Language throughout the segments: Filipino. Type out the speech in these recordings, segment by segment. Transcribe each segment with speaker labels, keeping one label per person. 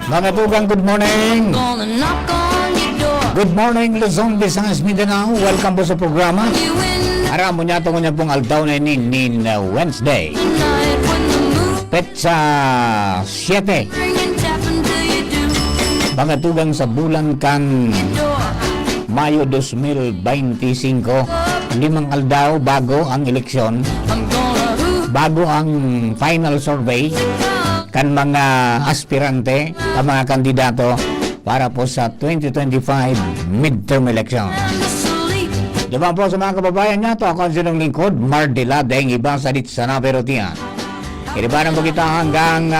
Speaker 1: Mga tugang, good morning. Good morning, Luzon, Visayas, Mindanao. Welcome po sa programa. Aram mo niya ito niya pong aldaw na nin Wednesday. Petsa 7. Mga tugang sa bulan kan Mayo 2025. Limang aldaw bago ang eleksyon. Bago ang final survey kan mga aspirante, kan mga kandidato para po sa 2025 midterm election. Diba po sa mga kababayan niya, ito ako ang sinong lingkod, Mardila, dahil iba sa dit sa naperotian. Iriba na po kita hanggang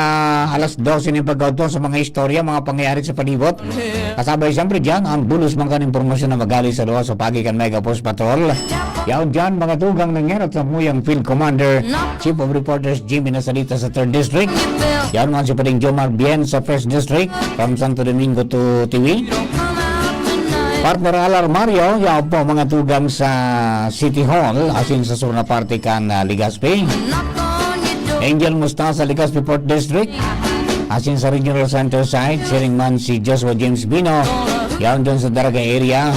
Speaker 1: alas 12 ng pagkauto sa mga istorya, mga pangyayari sa palibot. Kasabay siyempre dyan, ang bulos mga informasyon na magali sa luwa sa Pagikan Mega Post Patrol. Yaon dyan, mga tugang nangyari sa muyang Field Commander, Chief of Reporters Jimmy Nasalita sa 3rd District. Yaon mga si Pading Jomar Bien sa 1st District, from Santo Domingo to TV. Partner Alar Mario, yaon po mga tugang sa City Hall, asin sa Surna Party kan Legazpi. Angel Musta sa Legazpi Port District, asin sa Regional Center side, sharing man si Joshua James Bino, yaon dyan sa Daraga area.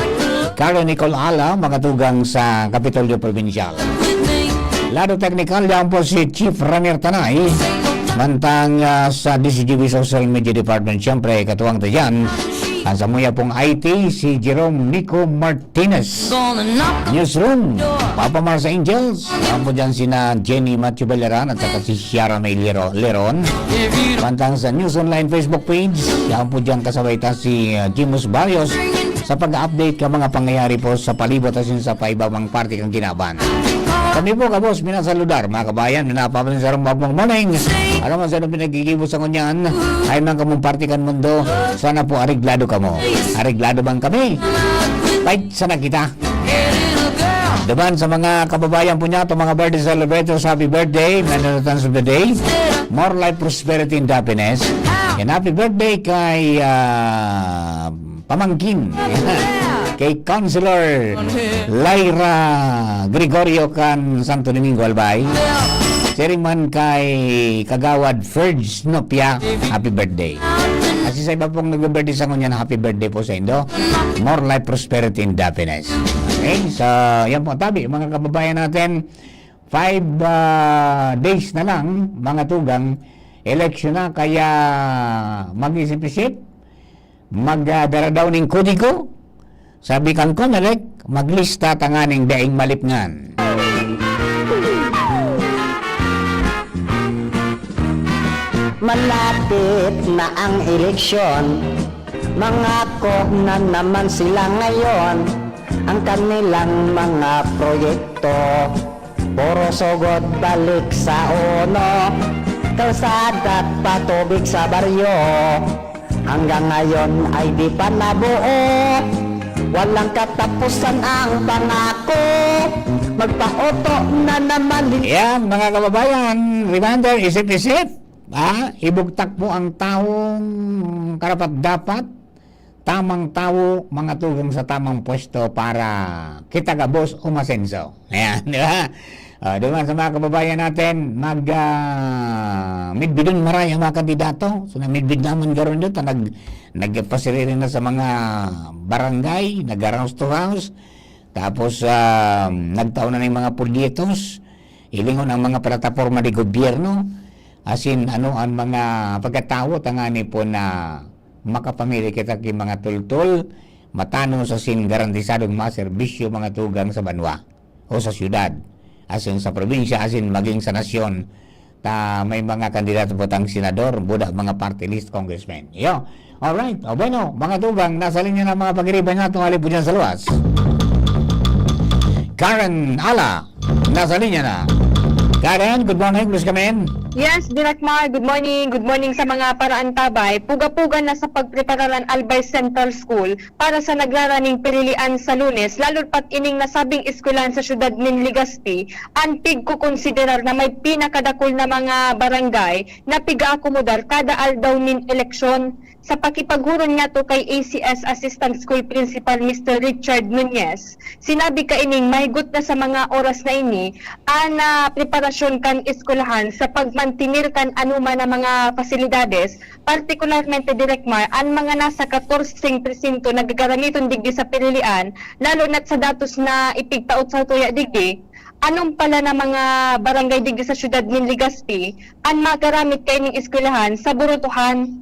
Speaker 1: Karen Nicole Ala, mga tugang sa Kapitolyo Provincial. Lado technical, yaon po si Chief Ranier Tanay, mantang sa DCGB Social Media Department, siyempre katuwang to dyan. Ang sa muya pong IT, si Jerome Nico Martinez. Newsroom, Papa Mars Angels. Ang po dyan sina Jenny Matthew Baleran at saka si Ciara May Leron. Mantang sa News Online Facebook page, yan po dyan kasabay ta si Jimus Barrios sa pag-update ka mga pangyayari po sa palibot asin sa paibabang party kang ginaban. Kami po kabos, minasaludar mga kabayan, minapapasin sa bagong morning. Ano man sa pinagkikibo sa kunyan, ay man kamong party kan mundo, sana po areglado ka mo. Areglado bang kami? Fight sana kita. Daban sa mga kababayan po niya, mga birthday celebrators, happy birthday, many returns of the day, more life, prosperity, and happiness. And happy birthday kay pamangkin. Kay Councilor Lyra Gregorio kan Santo Domingo Albay. Sharing man kay Kagawad Ferg Snopia, happy birthday. At sa iba pong nag-birthday sa kunyan, happy birthday po sa Indo. More life, prosperity, and happiness. Okay, so yan po tabi, mga kababayan natin. 5 days na lang, mga tugang, election na, kaya mag-isip-isip, magdara daw ng kodigo. Sabi kang Comelec, maglista tanganing daing malipngan.
Speaker 2: Malapit na ang eleksyon, mangako na naman sila ngayon. Ang kanilang mga proyekto, puro sugod balik sa uno. Kalsada at patubig sa baryo, hanggang ngayon ay di pa nabuo. Walang katapusan ang pangako, magpa-auto na naman.
Speaker 1: Yan, mga kababayan, reminder, isip-isip. Ibugtak po ang taong karapat-dapat, tamang tao, mga tugang sa tamang pwesto para kita gabos umasenso. Ayan, di ba? Diba sa mga kababayan natin, midbidon maray ang mga kandidato. So, midbid naman garon dito, nagpasiririn na sa mga barangay, nag-house to house, tapos nagtaon na ng mga polyetos, ilingon ang mga plataforma de gobyerno, asin ano ang mga pagkatawo tangani po na makapamili kita kay mga tultul, matano sa sin garantisadong mga serbisyo mga tugang sa banwa o sa syudad, asin sa probinsya, asin maging sa nasyon. May mga kandidato po tang senador, budak mga party list congressmen. Yo. Alright, bueno, mga tugang, nasa linya na mga pag-iriban natin halip po dyan sa luwas. Karen Ala, nasa linya na. Karen, good morning, please come in.
Speaker 3: Yes, Direk Mar, good morning. Good morning sa mga paraan tabay. Puga-puga na sa pagpreparalan Albay Central School para sa naglaraning pirilian sa Lunes, lalo pat ining nasabing eskwelahan sa syudad nin Legazpi, antig ko konsiderar na may pinakadakol na mga barangay na piga-akomodar kada aldaw nin eleksyon. sa pakipaghuron nga to kay ACS Assistant School Principal Mr. Richard Nunez, sinabi ka ining mahigot na sa mga oras na ini ana preparasyon kan eskwelahan sa pagmantinir kan anuman na mga pasilidades, partikularmente direkmar ang mga nasa 14 presinto nagagamiton digdi sa pirilian, lalo na sa datos na ipigtaot sa tuya digdi. Anong pala na mga barangay digdi sa syudad ng Legazpi ang magaramit kay ning eskwelahan sa Burutuhan,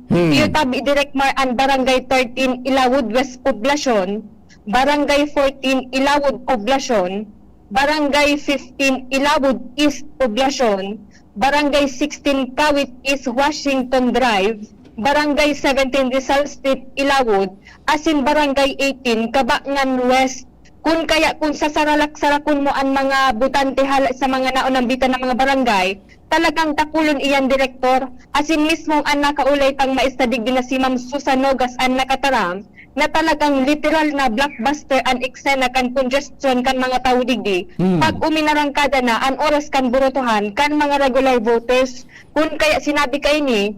Speaker 3: Tabi Direkmar ang Barangay 13 Ilawod West Poblacion, Barangay 14 Ilawod Poblacion, Barangay 15 Ilawod East Poblacion, Barangay 16 Kawit East Washington Drive, Barangay 17 Rizal Street Ilawod, asin Barangay 18 Kabangan West. Kung sasaralak-sarakun mo ang mga butante hala sa mga naunang bitan ng mga barangay, talagang takulon iyan, Direktor, asin mismong ang nakaulay pang maistadig din na si Ma'am Susan Nogas ang nakataram, na talagang literal na blockbuster ang eksena kan congestion kan mga tao digdi. Pag uminarangkada na ang oras kan burutuhan kan mga regular voters, kung kaya sinabi kay ni,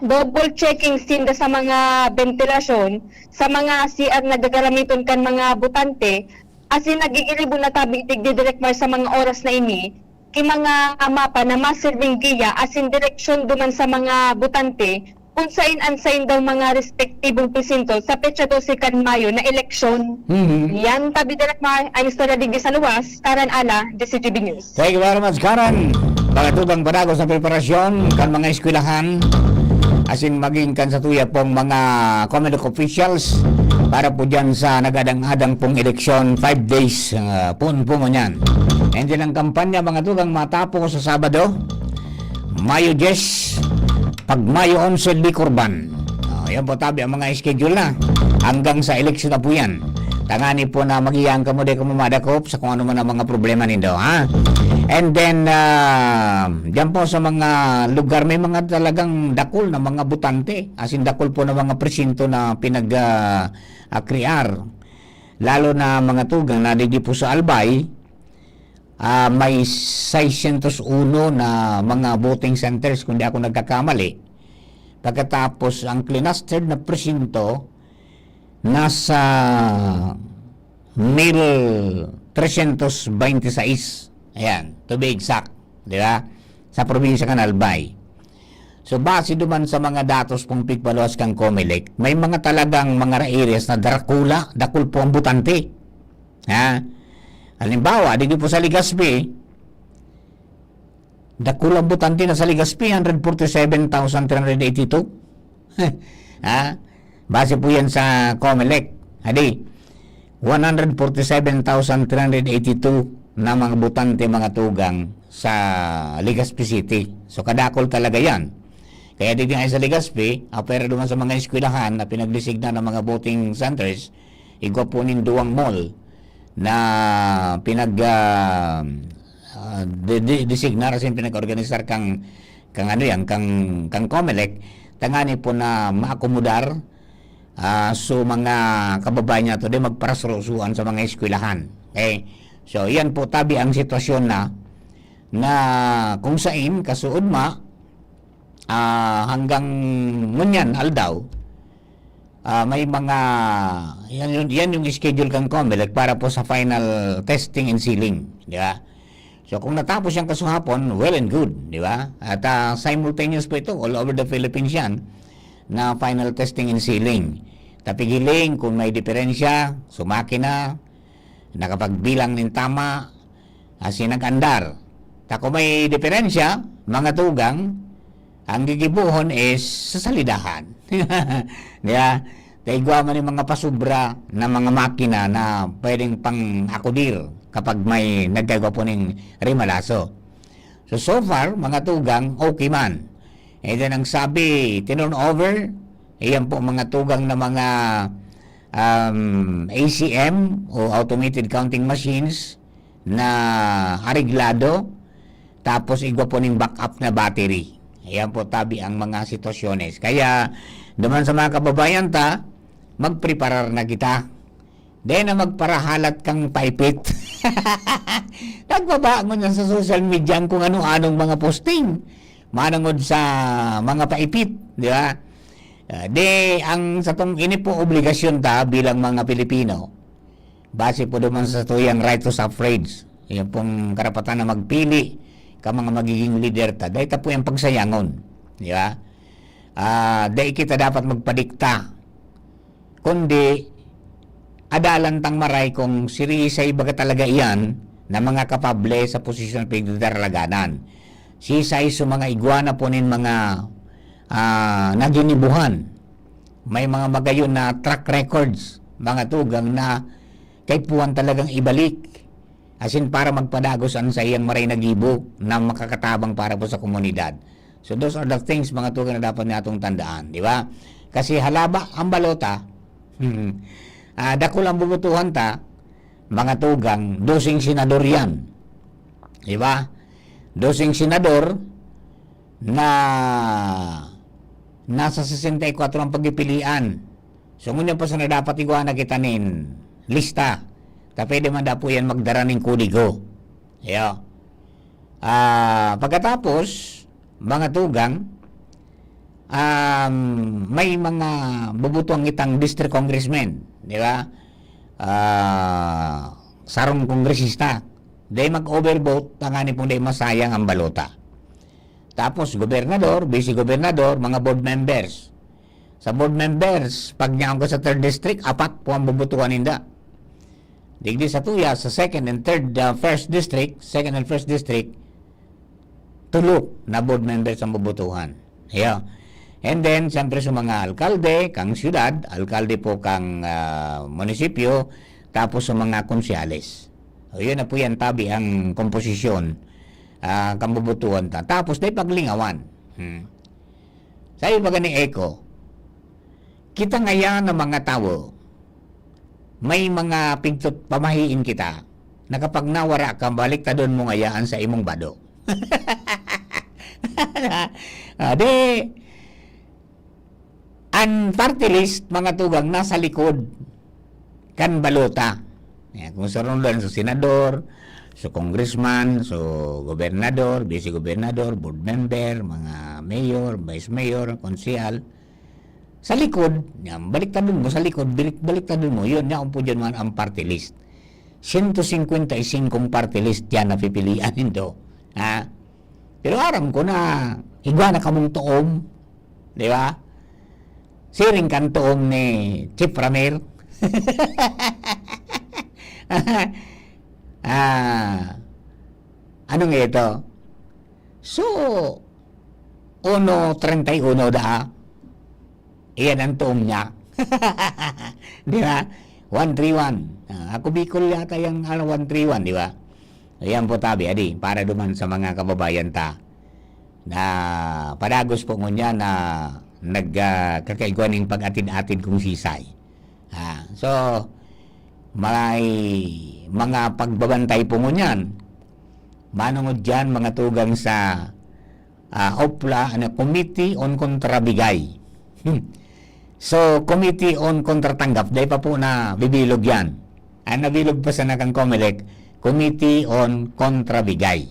Speaker 3: double checking sinda sa mga ventilasyon, sa mga CR na gagaramiton kan mga butante, asin nagigilibo na tabi digdi Direkmar sa mga oras na ini, kay mga mapa na maserving giya asin direksyon duman sa mga butante, kung sain daw mga respektibong presinto sa petsa 12 kan Mayo na eleksyon. Yan tabi Direkmar, ang istorya digdi sa luwas, Karan Ala, DCGB News.
Speaker 1: Thank you very much, Karan. Pagkatubang padago sa preparasyon kan mga eskwelahan, asin maging kan sa tuya pong mga Comelec officials para po dyan sa nagadang-adang pong eleksyon, 5 days po mo yan. And din ang kampanya mga tugang matapos sa Sabado, Mayo 10, pag Mayo 11 Licorban. Yan po tabi ang mga schedule na hanggang sa eleksyon na po yan. Tangani po na magiyang kamo de kumamadakop sa kung ano man ang mga problema nindo, ha? And then diyan po sa mga lugar may mga talagang dakol na mga butante, asin dakol po na mga presinto na pinag-kriar. Lalo na mga tugang na di po sa Albay, may 601 na mga voting centers kung di ako nagkakamali. Pagkatapos ang clustered na presinto nasa 1,326. Ayan, to be exact, di ba? Sa probinsya ng Albay. So base duman sa mga datos pong pigpaluwas kang Comelec, may mga talagang mga areas na dakul po ang butante. Ha? Halimbawa, dito po sa Legazpi, dakul ang butante na sa Legazpi, 147,382. Ha? Base po yan sa Comelec. Hadi, 147,382 na mga butante, mga tugang sa Legazpi City. So kadakol talaga yan. Kaya dito nga sa Legazpi, pero duman sa mga eskwelahan na pinagdesigna ng mga voting centers, igwa po nin duwang mall na designar sin pinag-organisar kang Comelec, tangani po na maakomodar so mga kababayan niya to di magparasurusuan sa mga eskwelahan. Okay? So yan po tabi ang sitwasyon na kung sain kasuod hanggang ngunyan aldaw may mga yan yung schedule kang Comelec para po sa final testing and sealing, di ba? So kung natapos yung kasuhapon, well and good, di ba? At simultaneous po ito all over the Philippines yan na final testing and sealing. Tapigiling kung may diferensya, sumaki na, nakapagbilang ng tama, sinag-andar. Kung may diferensya, mga tugang, ang gigibuhon is sa salidahan. Diba? Taigwa man yung mga pasubra na mga makina na pwedeng pang-akudir kapag may nagkagawa po ng rimalaso. So far, mga tugang, okay man. And then ang sabi, tinurn over, iyan po mga tugang na mga ACM o automated counting machines na areglado, tapos igwa po ng backup na battery. Ayan po tabi ang mga sitwasyones. Kaya naman sa mga kababayan magpreparar na kita. Then na magparahalat kang paipit. Nagbaba mo na sa social media kung ano-anong mga posting. Manangod sa mga paipit, di ba? Ang sa tong ini po obligasyon ta bilang mga Pilipino, base po naman sa tuyang right to suffrage, yung pong karapatan na magpili ka mga magiging leader ta, dahil ta po yung pagsayangon, di ba? Dahil kita dapat magpadikta, kundi adalan tang maray kung sirisay baga talaga iyan na mga kapable sa posisyon ng pagdaralaganan. Sisay sa mga iguana po nin mga naginibuhan. May mga magayon na track records, mga tugang na kay puwan talagang ibalik. Asin para magpadagos ang sa iyang maray nagibo na makakatabang para po sa komunidad. So those are the things, mga tugang, na dapat natong tandaan, di ba? Kasi halaba ang balota, dako lang bubutuhan ta, mga tugang, dosing senador yan. Di ba? Dosing senador na nasa 64 ang pagpipilian. So ngunyan pa sa na dapat iguana kita nin lista. Pwede man da po yan magdara ng kudigo. Ayo. Pagkatapos, mga tugang, may mga bubutuang itang district congressman, di ba? Sarong kongresista. Dahil mag-overvote, tangani pong dahil masayang ang balota. Tapos, gobernador, vice-gobernador, mga board members. Sa board members, pag niyaon ka sa 3rd district, 4 po ang bubutuan ninda. Digdi sa tuya, sa 2nd and 3rd, 1st district, 2nd and 1st district, 3 na board members ang bubutuhan. Ayan. And then, siyempre sa mga alkalde, kang syudad, alkalde po kang munisipyo, tapos sa mga konsyales. O yun na po yan, tabi ang komposisyon, kang bubutuhan ta. Tapos, dahil paglingawan. Sabi ba ni Eko, kita ngayon ng mga tao, may mga pigtot pamahiin kita na kapag nawara ka, balik ta doon mo ngayaan sa imong bado. Ang party list, mga tugang, nasa likod kan balota. Kung sa rondan, sa senador, sa congressman, sa gobernador, vice-gobernador, board member, mga mayor, vice mayor, konsyal, sa likod, yan, baliktadon mo sa likod, baliktadon mo, yun, yan po dyan man ang party list. 155 party list yan na pipilian nito. Pero aram ko na, igwa na kamong tuom, di ba? Siring kan tuom ni Chief Ramir. Anong ito? So, 1.31 da. Iyan ang tuom niya. Di ba? 131. Ako Bicol yata yung 131, di ba? Ayan po tabi, adi, para duman sa mga kababayan ta na padagos po ngunya na nagkakaiguan ng pag-atid-atid kong sisay. So, may mga pagbabantay po ngunyan. Manungod dyan mga tugang sa OPLA, Committee on Kontrabigay. So, Committee on Kontratanggap, dahil pa po na bibilog yan. Nabilog pa sa nakang COMELEC, Committee on Kontrabigay.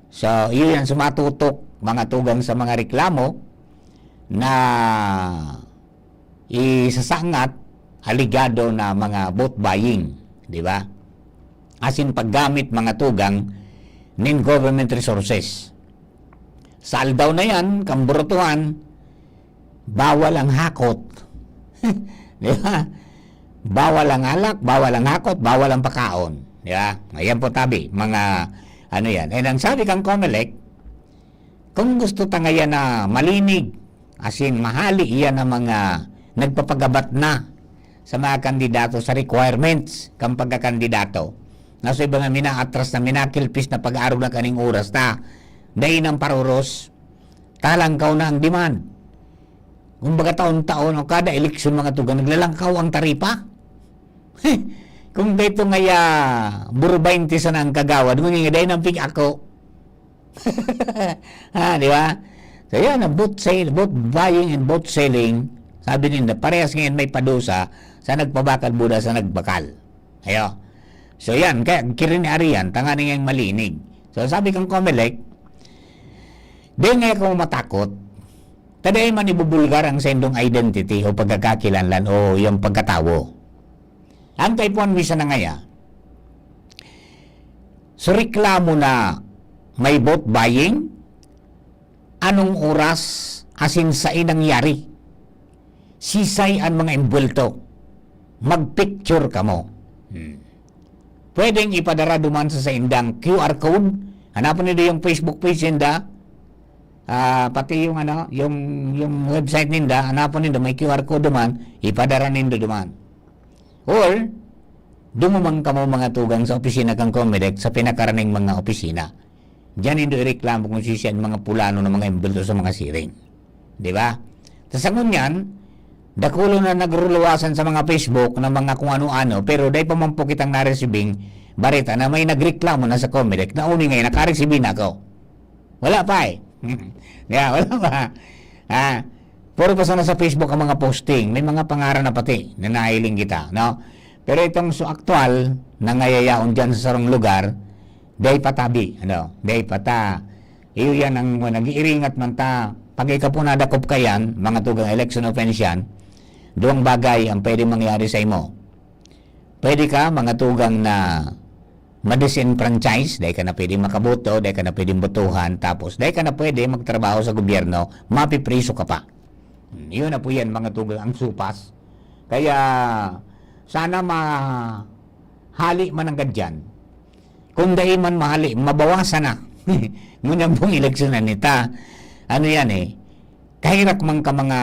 Speaker 1: So, yun yan sumatutok mga tugang sa mga reklamo na isasangat aligado na mga vote buying, di ba? Asin paggamit mga tugang ng government resources. Sa aldaw na yan, kamburutuhan, bawal ang hakot. Di ba? Bawal ang alak, bawal ang hakot, bawal ang pakaon. Di ba? Ayan po tabi, mga ano yan. And ang sabi kang COMELEC, kung gusto ta ngayon na malinig, asin mahali iyan ang mga nagpapagabat na sa mga kandidato sa requirements kang pagkakandidato. Nasa iba nga minaatras na minakilpis na pag-aaral na kaning oras ta. Dahin ang paruros, talangkaw na ang demand. Kumbaga taon-taon o kada eleksyon mga tugang, naglalangkaw ang taripa. Kung dito ngaya buro 20 sa nang kagawad, kung nga dahin ang pig ako. Di ba? So yan, both buying and both selling, sabi nila, parehas ngayon may padusa sa nagpabakal buda sa nagbakal. Ayo. So yan, kaya kirin ariyan, tanganin ngayong malinig. So sabi kang COMELEC, di nga kung matakot, Taday man ibubulgar ang sendong identity o pagkakakilanlan o yung pagkatawo. Ang type 1 visa na ngaya, so reklamo na may vote buying, anong oras asin sa nangyari, sisay ang mga embulto, magpicture ka mo. Pwedeng ipadara duman sa indang QR code, hanapin nito yung Facebook page ninda, pati yung yung website ninda, hanapin nito may QR code duman, ipadara nindo duman. Or dumumang ka mo mga tugang sa opisina kang Comelec sa pinakaraning mga opisina. Diyan nindo ireklamo kung sisiyan mga pulano ng mga embulto sa mga siring. Di ba? Tapos ang yan, dakulo na nagruluwasan sa mga Facebook ng mga kung ano-ano, pero dahil pamampok kitang naresibing barita na may nagreklamo na sa Comelec na uni ngayon, nakaresibin ako. Wala pa eh. Wala pa. Puro pa sana sa Facebook ang mga posting. May mga pangaran na pati na nahiling kita. No? Pero itong so aktual na ngayayaon dyan sa sarong lugar, dahil patabi. Dahil pata. Iyo yan ang nag-iiringat man ta. Pag ikaw po nadakop ka yan, mga tugang election offense yan, doong bagay ang pwede mangyari sa imo. Pwede ka, mga tugang na ma-disenfranchise, dahil ka na pwede makaboto, dahil ka na pwede botohan, tapos dahil ka na pwede magtrabaho sa gobyerno, mapipriso ka pa. Yun na po yan, mga tugang, ang supas. Kaya, sana mahali man ang gadyan. Kung dahil man mahali, mabawasan na. Ngunyan pong eleksyon na nita. Ano yan kahirap man ka mga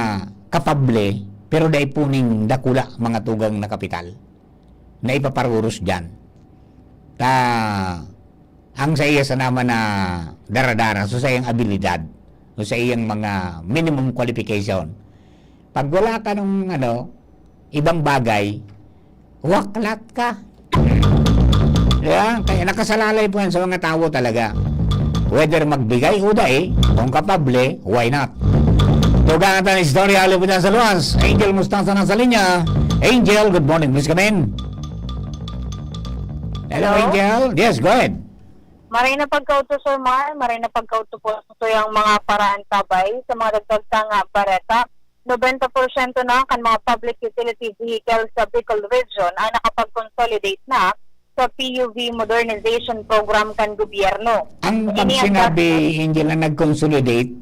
Speaker 1: kapable, pero dahil puning dakula mga tugang na kapital na ipaparuros dyan. Ang sa iya sa naman na daradara, so sa iyang abilidad, so sa iyang mga minimum qualification. Pag wala ka ng ibang bagay, waklat ka. Kaya nakasalalay po yan sa mga tao talaga. Whether magbigay o kung kapable, why not? Tugang natin ang istorya, alipunan sa luwas. Angel Mustafa na sa linya. Angel, good morning. Please come in. Hello, Angel. Yes, go ahead.
Speaker 4: Maray na pagkauto, Sir Mar. Maray na pagkauto po ito yung mga paraan tabay sa mga dagdag nga bareta. 90% na kan mga public utility vehicles sa Bicol Region ang nakapag-consolidate na sa PUV modernization program kan gobyerno.
Speaker 1: Ang pag sinabi, Angel, na nag-consolidate,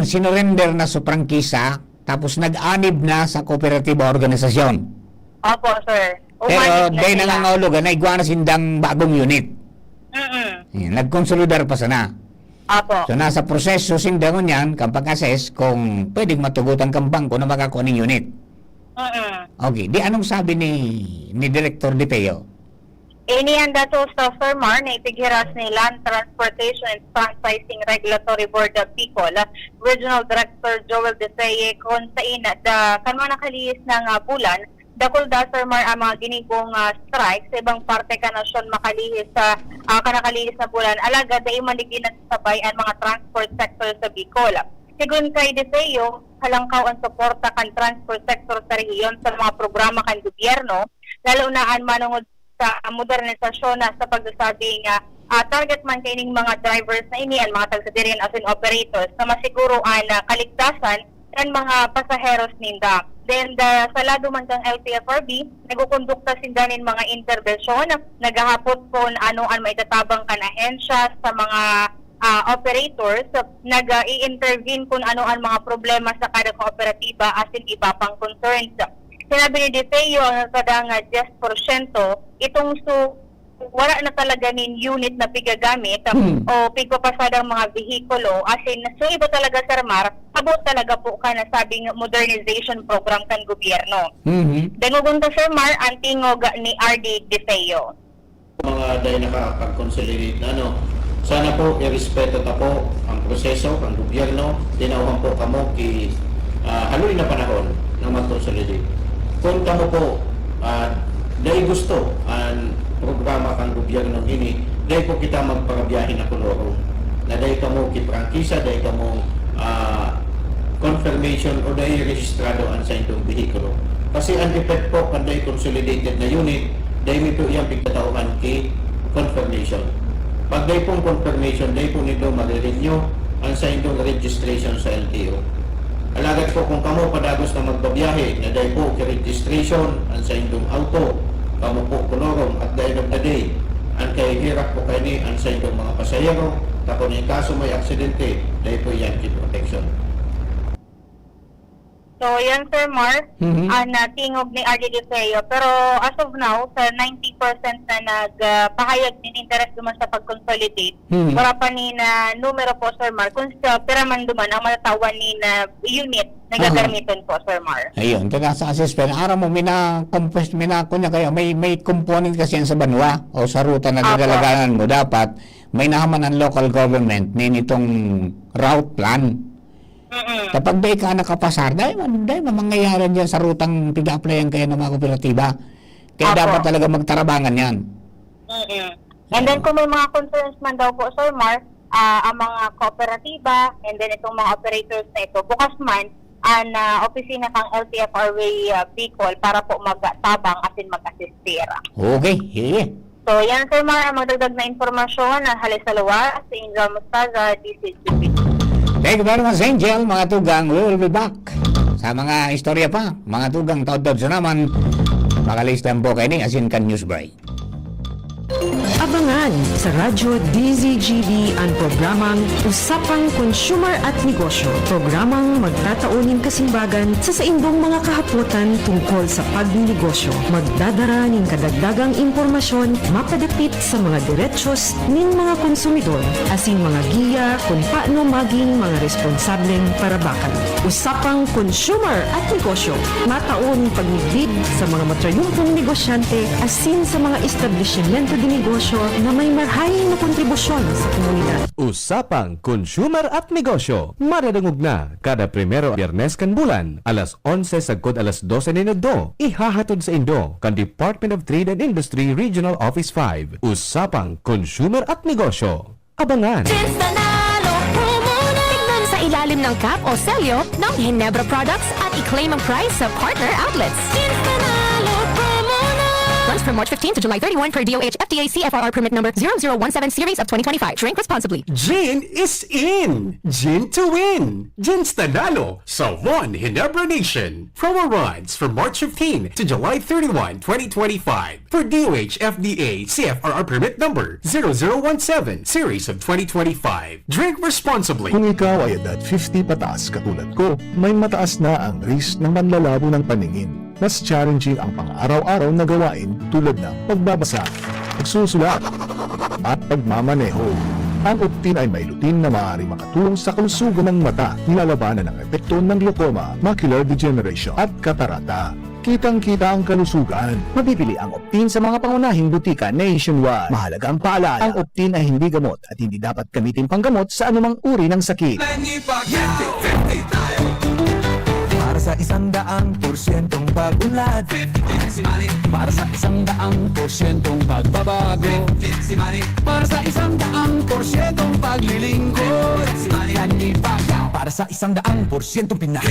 Speaker 1: sinurrender na sa prangkisa, tapos nag-anib na sa kooperatiba organisasyon.
Speaker 4: Opo, sir.
Speaker 1: Pero dahil nangangahulugan na igwa na sindang bagong unit. Nag-consolidar pa sana.
Speaker 4: Opo.
Speaker 1: So nasa proseso sindangon yan, kapag assess kung pwedeng matugutan kang bangko na makakuha ng unit. Okay, di anong sabi ni Director Di Peo?
Speaker 4: Inihanda to sa Sir Mar na ipighiras ni Land Transportation and Franchising Regulatory Board of Bicol, Regional Director Joel Deseye, kung sa ina, kanwa nakalihis ng bulan, dakol da Sir Mar ang mga ginigong strike sa ibang parte ka nasyon makalihis sa kanakalihis na bulan, alaga da imaligin at sabay ang mga transport sector sa Bicol. Sigun kay Deseo, halangkaw ang suporta kan transport sector sa rehiyon sa mga programa kan gobyerno, lalo na ang manungod sa modernisasyon na sa pagsasabing target man kaining mga drivers na ini ang mga taga-dirian as in operators na masiguro ang kaligtasan ng mga pasaheros ninda. Then sa lado man kang LTFRB, nagukondukta sindanin mga interbensyon, naghahapot po ano ang maitatabang kan ahensya sa mga operators, nag-i-intervene kung ano ang mga problema sa kada kooperatiba asin iba pang concerns. Sinabi ni Deseo ang kadang 10%, itong wala na talaga nin unit na pigagamit o pigpapasadang mga vehikulo, asin so iba talaga, Sir Mar, abot talaga po ka na sabing modernization program kan gobyerno. Dangugon ka, Sir Mar, ang tingog ni RD Deseo.
Speaker 5: Mga dahil nakapag-consolidate na sana po i-respeto ta po ang proseso, ang gobyerno, tinawhan po kamo haloy na panahon ng mag-consolidate. Kung kamo po dahil gusto ang programa kang gobyerno ini, dahil po kita magparabiyahin na kuloro. Na dahil kamo kiprangkisa, dahil kamo confirmation o dahil registrado ang sa inyong vehikulo. Kasi ang effect po kan dahil consolidated na unit, dahil ito iyang pigtatauhan ki confirmation. Pag dahil pong confirmation, dahil po nito marirenew ang sa inyong registration sa LTO. Alagad po kung kamo padagos na magbabiyahe na dahil po registration ang sa inyong auto, kamo po kunorong at the end of the day, ang kay hirap po kayo ni ang sa inyong mga pasayero, tapos yung kaso may aksidente, dahil po yan key protection.
Speaker 4: So, yan, Sir Mar,
Speaker 1: Mhm.
Speaker 4: natingog ni RD Deseo. Pero as of now, sa 90% na nagpahayag din interest duman sa pag-consolidate,
Speaker 1: Mhm.
Speaker 4: wala pa ni na numero po, Sir Mar, kung sa piraman duman ang matatawan ni na unit na gagamitin po, Sir Mar.
Speaker 1: Ayun, taga sa assessment. Araw mo, kunya kayo, may component kasi yan sa banwa o sa ruta na
Speaker 4: Apo.
Speaker 1: dadalaganan mo. Dapat may nahaman ang local government nitong route plan.
Speaker 4: Mm-mm.
Speaker 1: Kapag di ka nakapasar, dahil mangyayari dyan sa rutang tiga-applyan kayo ng mga kooperatiba. Kaya
Speaker 4: Apo.
Speaker 1: dapat talaga magtarabangan yan.
Speaker 4: Mm-mm. And then kung may mga concerns man daw po, Sir Mar, ang mga kooperatiba and then itong mga operators na ito, bukas man ang opisina kang LTFRA Bicol para po magtabang at mag-assistira.
Speaker 1: Okay, sige.
Speaker 4: So yan, Sir Mar, ang magdagdag na informasyon ng Halisalawa sa Angel Mustaza, DCGP.
Speaker 1: Thank you very much, Angel. Mga tugang, we will be back sa mga istorya pa. Mga tugang, taod-taod sa naman. Makalistan po kayo ni Asinkan News Break.
Speaker 6: Abangan sa Radyo DZGB ang programang Usapang Consumer at Negosyo. Programang magtataunin kasimbagan sa saindong mga kahaputan tungkol sa pagnegosyo. Magdadara ng kadagdagang impormasyon mapadapit sa mga diretsyon ning mga konsumidor asin mga giya kung paano maging mga responsableng parabakan. Usapang Consumer at Negosyo. Mataon pagnigbid sa mga matrayumpong negosyante asin sa mga establishmento de negosyo na may marhaing na kontribusyon sa komunidad.
Speaker 7: Usapang Consumer at Negosyo. Maradangog na kada primero Biyernes kan bulan, alas 11 sagkod alas 12 ni Nagdo. Ihahatod sa Indo kan Department of Trade and Industry Regional Office 5. Usapang Consumer at Negosyo. Abangan!
Speaker 8: Tignan sa ilalim ng cap o selyo ng Ginebra Products at i-claim ang price sa partner outlets. Runs from March 15 to July 31 per DOH FDA CFRR permit number 0017 series of 2025. Drink responsibly.
Speaker 9: Gin is in! Gin to win! Gin's Tanalo sa One Ginebra Nation. Promo runs from March 15 to July 31, 2025 for DOH FDA CFRR permit number 0017 series of 2025. Drink responsibly.
Speaker 10: Kung ikaw ay edad 50 pataas katulad ko, may mataas na ang risk ng manlalabo ng paningin. Mas challenging ang pang-araw-araw na gawain tulad ng pagbabasa, pagsusulat, at pagmamaneho. Ang Optin ay may lutin na maaaring makatulong sa kalusugan ng mata, nilalabanan ang epekto ng glaucoma, macular degeneration at katarata. Kitang-kita ang kalusugan. Mabibili ang Optin sa mga pangunahing butika nationwide. Mahalaga ang paalala, ang Optin ay hindi gamot at hindi dapat gamitin panggamot sa anumang uri ng sakit.
Speaker 11: Para sa 100% pag-unlad, para sa 100% pagbabago, para sa 100% paglilingkod, para sa 100% Pinas.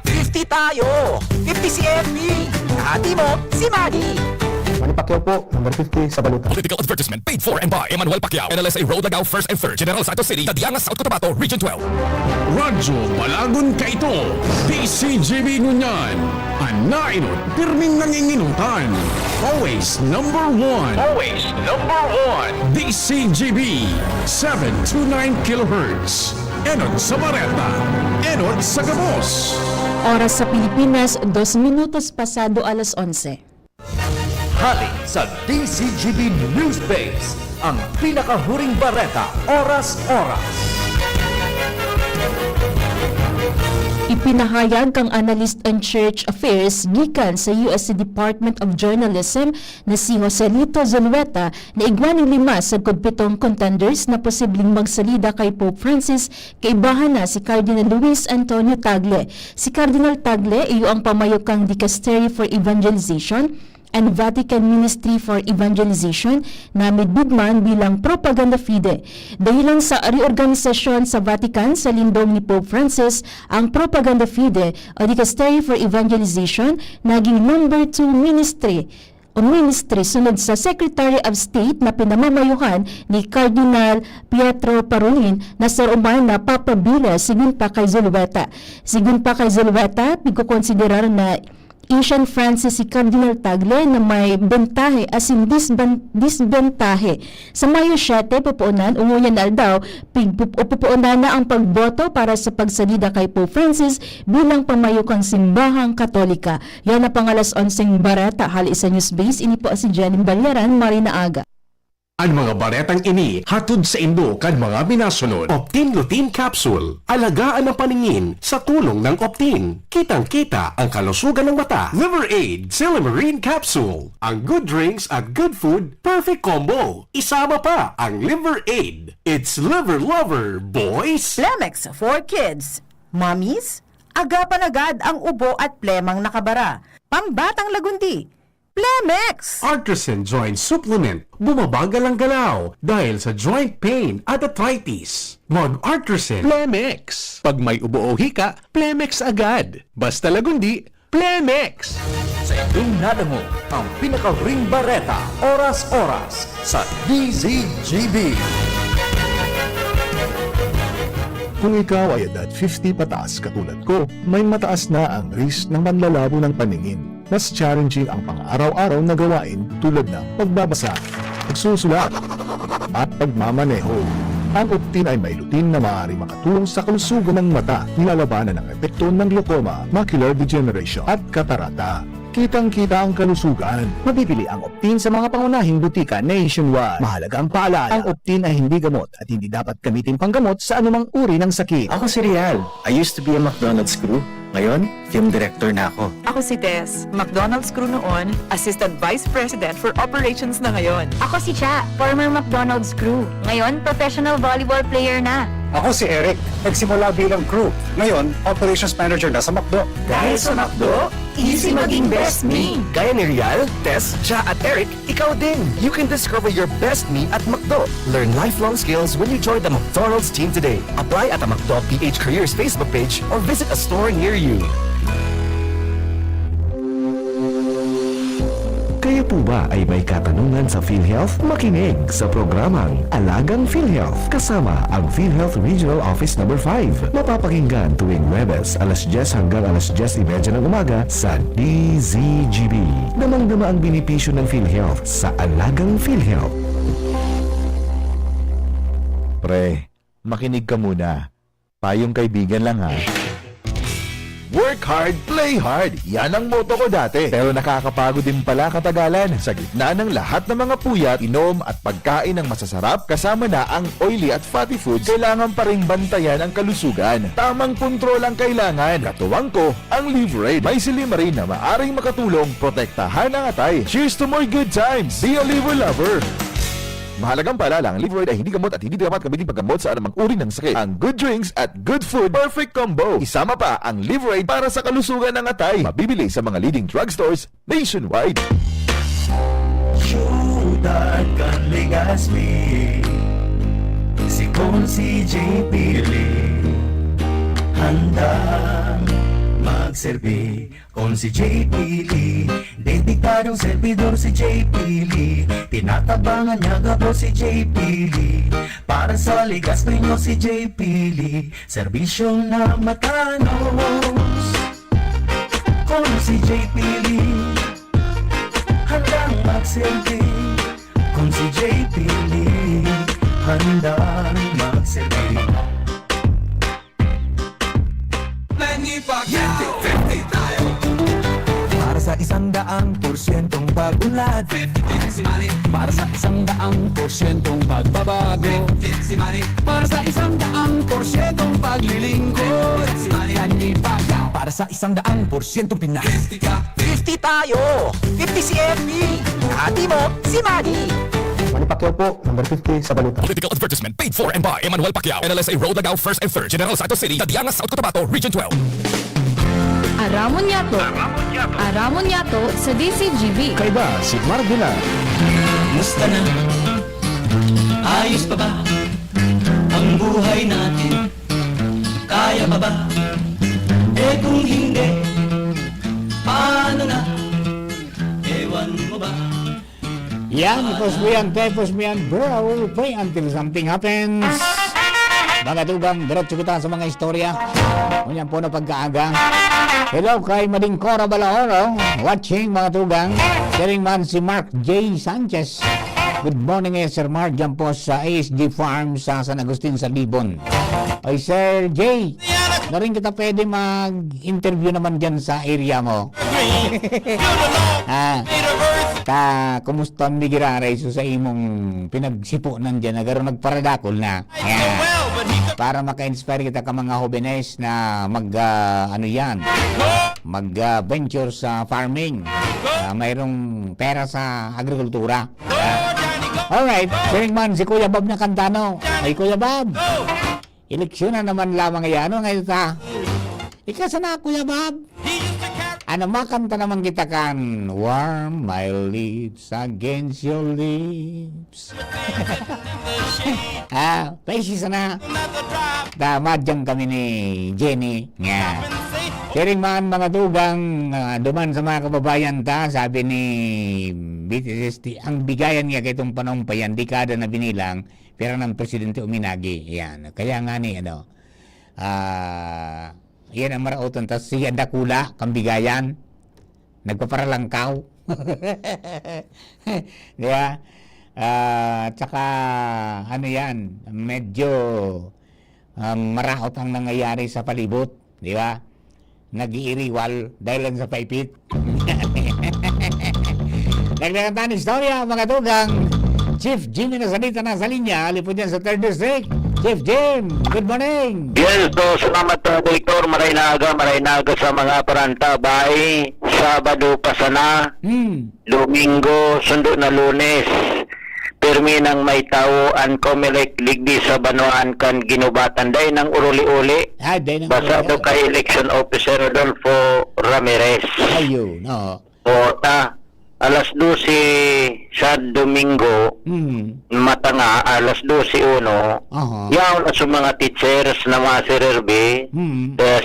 Speaker 11: 50 tayo! 50 si Emmy! Hati mo, si Manny!
Speaker 10: Manny Pacquiao po, number 50 sa balutan.
Speaker 12: Political advertisement paid for and by Emmanuel Pacquiao, NLSA Road, Lagao, 1st and 3rd, General Santos City, Tadiangas, South Cotabato, Region 12.
Speaker 9: Radyo Balagon Kaito, PCGB Ngunyan, Anainot, Pirming Nanginginutan. Always number one. Always number one. DCGB, 729 kHz. Enot sa Bareta, Enot sa Gabos.
Speaker 6: Oras sa Pilipinas, 2 minutos pasado alas 11.
Speaker 11: Hali sa DCGB News Base, ang pinakahuring bareta, oras-oras.
Speaker 6: Ipinahayag kang Analyst on Church Affairs gikan sa USC Department of Journalism na si Joselito Zulueta na igwaning 5 sa 7 contenders na posibleng magsalida kay Pope Francis kay ibahan na si Cardinal Luis Antonio Tagle. Si Cardinal Tagle iyo ang pamayokang Dicastery for Evangelization and Vatican Ministry for Evangelization na midbugman bilang propaganda fide. Dahilan sa reorganisasyon sa Vatican sa lindong ni Pope Francis, ang propaganda fide o Dicastery for Evangelization naging number 2 ministry
Speaker 8: o Ministry sunod sa Secretary of State na pinamamayuhan ni Cardinal Pietro Parolin na Sir Omar na papabila sigun pa kay Zulueta. Sigun pa kay Zulueta, pigkukonsiderar na Asian Francis si Cardinal Tagle na may bentahe as in disbentahe. Sa Mayo 7, pupuunan, umuyan na daw, pupuunan na ang pagboto para sa pagsalida kay Pope Francis bilang pamayukang simbahang Katolika. Yan na pangalas 11 barata, hali sa Newsbase, ini po si Jenny Balyaran, Marina Aga.
Speaker 9: Ang mga baretang ini hatod sa Indo kan mga binasunod. Optin Lutein Capsule. Alagaan ang paningin sa tulong ng Optin. Kitang-kita ang kalusugan ng mata. Liver Aid Silimarine Capsule. Ang good drinks at good food, perfect combo. Isama pa ang Liver Aid. It's liver lover, boys!
Speaker 13: Plemex for kids. Mommies, agapan agad ang ubo at plemang nakabara. Pambatang lagundi. Plemex!
Speaker 9: Artisan Joint Supplement. Bumabagal ang galaw dahil sa joint pain at arthritis. Mag-Artisan Plemex. Pag may ubo o hika, Plemex agad. Basta lagundi, Plemex!
Speaker 11: Sa inyong nadango ang pinaka-ring bareta, oras-oras sa DZGB.
Speaker 10: Kung ikaw ay edad 50 pataas katulad ko, may mataas na ang risk ng manlalabo ng paningin. Mas challenging ang pang-araw-araw na gawain tulad ng pagbabasa, pagsusulat, at pagmamaneho. Ang Optin ay may lutein na maaari makatulong sa kalusugan ng mata, nilalabanan ng epekto ng glaucoma, macular degeneration at katarata. Kitang-kita ang kalusugan. Mabibili ang Optin sa mga pangunahing butika nationwide. Mahalaga ang paalala, ang Optin ay hindi gamot at hindi dapat gamitin panggamot sa anumang uri ng sakit.
Speaker 14: Ako si Rial. I used to be a McDonald's crew. Ngayon, film director na ako.
Speaker 13: Ako si Tess, McDonald's crew noon, Assistant Vice President for Operations na ngayon.
Speaker 8: Ako si Cha, former McDonald's crew. Ngayon, professional volleyball player na.
Speaker 14: Ako si Eric. Nagsimula bilang crew. Ngayon, operations manager na sa McDo.
Speaker 13: Dahil sa McDo, easy maging best me.
Speaker 11: Gaya ni Rial, Tess, Cha at Eric, ikaw din. You can discover your best me at McDo. Learn lifelong skills when you join the McDonald's team today. Apply at the McDo PH Careers Facebook page or visit a store near you.
Speaker 7: Kayo po ba ay may katanungan sa PhilHealth? Makinig sa programang Alagang PhilHealth kasama ang PhilHealth Regional Office No. 5. Mapapakinggan tuwing Webes alas 10 hanggang alas 10:30 ng umaga sa DZGB. Damang-dama ang benepisyo ng PhilHealth sa Alagang PhilHealth.
Speaker 10: Pre, makinig ka muna. Payong kaibigan lang ha. Work hard, play hard. Yan ang motto ko dati. Pero nakakapagod din pala katagalan. Sa gitna ng lahat ng mga puyat, inom at pagkain ng masasarap, kasama na ang oily at fatty foods, kailangan pa ring bantayan ang kalusugan. Tamang kontrol ang kailangan. Katuwang ko, ang Liver Aid. May Silimarine na maaring makatulong, protektahan ang atay. Cheers to more good times. Be a liver lover. Mahalagang paalala, ang Liver Aid ay hindi gamot at hindi dapat gamitin paggamot sa anumang uri ng sakit. Ang good drinks at good food, perfect combo. Isama pa ang Liver Aid para sa kalusugan ng atay. Mabibili sa mga leading drugstores nationwide.
Speaker 11: Syudad Canlegaspi, si Consi J. Pili, handang magserbi. Consi J. Pili, dedikadong servidor si J. Pili, tinatabangan niya gabo si J. Pili, para sa ligas ninyo si J. Pili, serbisyong na matanos. Consi J. Pili, handang magserbi. Consi J. Pili, handang magserbi. Para sa 100% pag-unlad, para sa 100% pagbabago, para sa 100% paglilingkod, para sa 100% Pinas. 50 tayo! 50 si Emmy! Hati mo, si Manny!
Speaker 10: Manny Pacquiao po, number 50 sa balita.
Speaker 12: Political advertisement paid for and by Emmanuel Pacquiao, NLSA Road Lagao 1st and 3rd, General Santos City, Tadianga, South Cotabato, Region 12.
Speaker 8: Aramon Yato sa DCGB.
Speaker 10: Kaiba, si Margula.
Speaker 11: Musta na? Ayos pa ba ang buhay natin? Kaya pa ba? Eh kung hindi, paano na? Ewan mo ba?
Speaker 1: Yan, ipos mo yan, bro. We'll play until something happens. Mga tugang, diretso kita sa mga istorya. Kunyan po na pagkaaga. Hello kay Mading Cora Balahoro. Watching mga tugang. Sharing man si Mark J. Sanchez. Good morning Sir Mark. Diyan po sa ASG Farm sa San Agustin sa Libon. Oy Sir J. Na rin kita pwede mag-interview naman dyan sa area mo. Kumusta ang bigirare so sa imong pinagsipunan dyan na gano'n nagparadakol na. Yan. Para maka-inspire kita ka mga hobenes na mag-venture sa farming. Mayroong pera sa agrikultura. Alright, sharing man si Kuya Bob na Cantano. Ay Kuya Bob, eleksyon na naman lamang yan. Ano ngayon ta? Ikasa na Kuya Bob. Ano makanta naman kita kan? Warm my lips against your lips. Paisisa na. Madyan kami ni Jenny. Nga. Sharing man mga tugang duman sa mga kababayan ta, sabi ni BTST, ang bigayan nga kitong panahon pa yan, dekada na binilang, pera ng Presidente Uminagi. Yan. Kaya nga ni, yan ang marautan. Tapos si Dakula, kambigayan, nagpaparalangkaw. Diba? Tsaka, yan, medyo maraot ang nangyayari sa palibot. Diba? Nag-iiriwal dahil lang sa paipit. Nagdagantaan istorya, mga tugang. Chief Jimmy na salita na sa linya. Alipod yan sa 3rd District. Chief Jim, good morning.
Speaker 15: Yes, salamat Director. Maray na aga sa mga parantabay. Sabado pa sana. Domingo, sundo na Lunes. Pirmi ng may tao ang Comelec Ligdi sa Banuan kan ginubatan day ng uruli-uli. Basado kay Election Officer Rodolfo Ramirez.
Speaker 1: Ayun, no.
Speaker 15: Ota, alas 12 sa Domingo, matanga, alas 12:01. Yaw na sa mga teachers na mga sirerbe,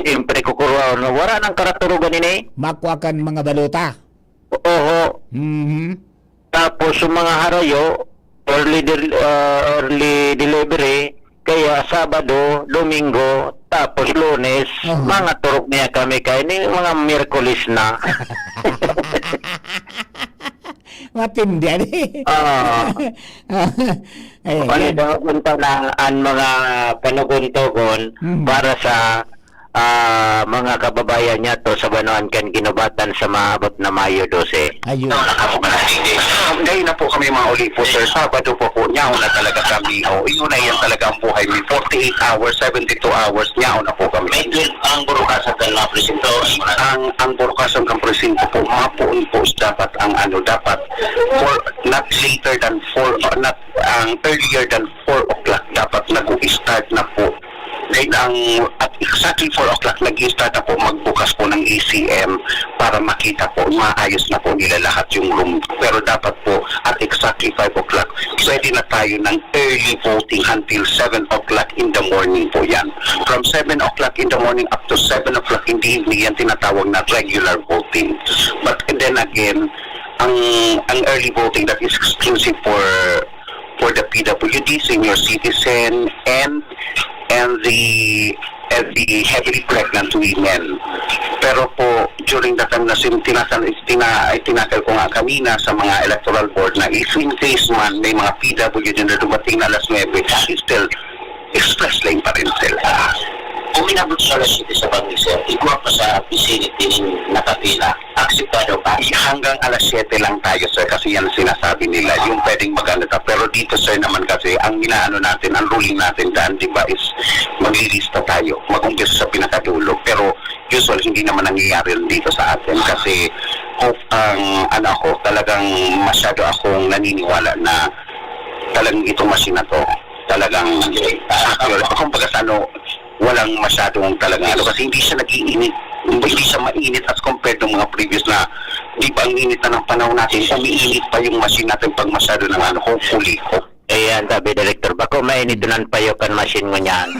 Speaker 15: siyempre kukuruaw na wala ng karaturugan ini.
Speaker 1: Makwakan mga balota.
Speaker 15: Oo. Tapos sa mga harayo, early delivery, kaya Sabado, Domingo, tapos Lunes, mga turok niya kami kayo, mga Miyerkules na.
Speaker 1: Matindi yan
Speaker 15: Panagunta na ang mga panuguntogon para sa mga kababayan niya to sa Banuan kan ginubatan sa maabot na Mayo 12.
Speaker 1: Ayun.
Speaker 14: Ngayon na po kami mga ulipo, sir. Sabado po niyaw na talaga kami. Iyon na yan talaga ang buhay. May 48 hours, 72 hours, niyaw na po kami.
Speaker 15: Ang burukasan ng presinto.
Speaker 14: Ang burukasan ng presinto po, mapuon po dapat ang dapat not later than 4, not earlier than 4 o'clock dapat nag-start na po. At exactly 4 o'clock nag-start na po magbukas po ng ECM para makita po, maayos na po nila lahat yung room. Pero dapat po at exactly 5 o'clock, pwede na tayo ng early voting until 7 o'clock in the morning po yan. From 7 o'clock in the morning up to 7 o'clock in the evening, yan tinatawag na regular voting. But then again, ang early voting that is exclusive for the PWD, senior citizen, and the heavily pregnant women. Pero po, during that time na tinakal ko nga kanina sa mga electoral board na if in case man may mga PWD na dumating na alas 9, still express lane pa rin sila.
Speaker 15: Kung minabot sa alas 7 sa Bangladesh, iguwa pa sa vicinity ng nakapila, akseptado pa.
Speaker 14: Hanggang alas 7 lang tayo, sir, kasi yan sinasabi nila, yung pwedeng maganda. Pero dito, sir, naman kasi, ang inaano natin, ang ruling natin daan, di ba, is maglilista tayo, mag-umpisa sa pinakadulo. Pero usual, hindi naman nangyayari dito sa atin kasi talagang masyado akong naniniwala na talagang itong machine na to, talagang accurate. Kumbaga walang masyadong talaga kasi hindi siya nag-iinit, hindi siya mainit as compared ng mga previous na di ba ang init na ng panahon natin, umiinit pa yung machine natin pag masyado ng hopefully.
Speaker 15: Ayan, sabi Director, bako mainit doon payo kan machine mo niyan.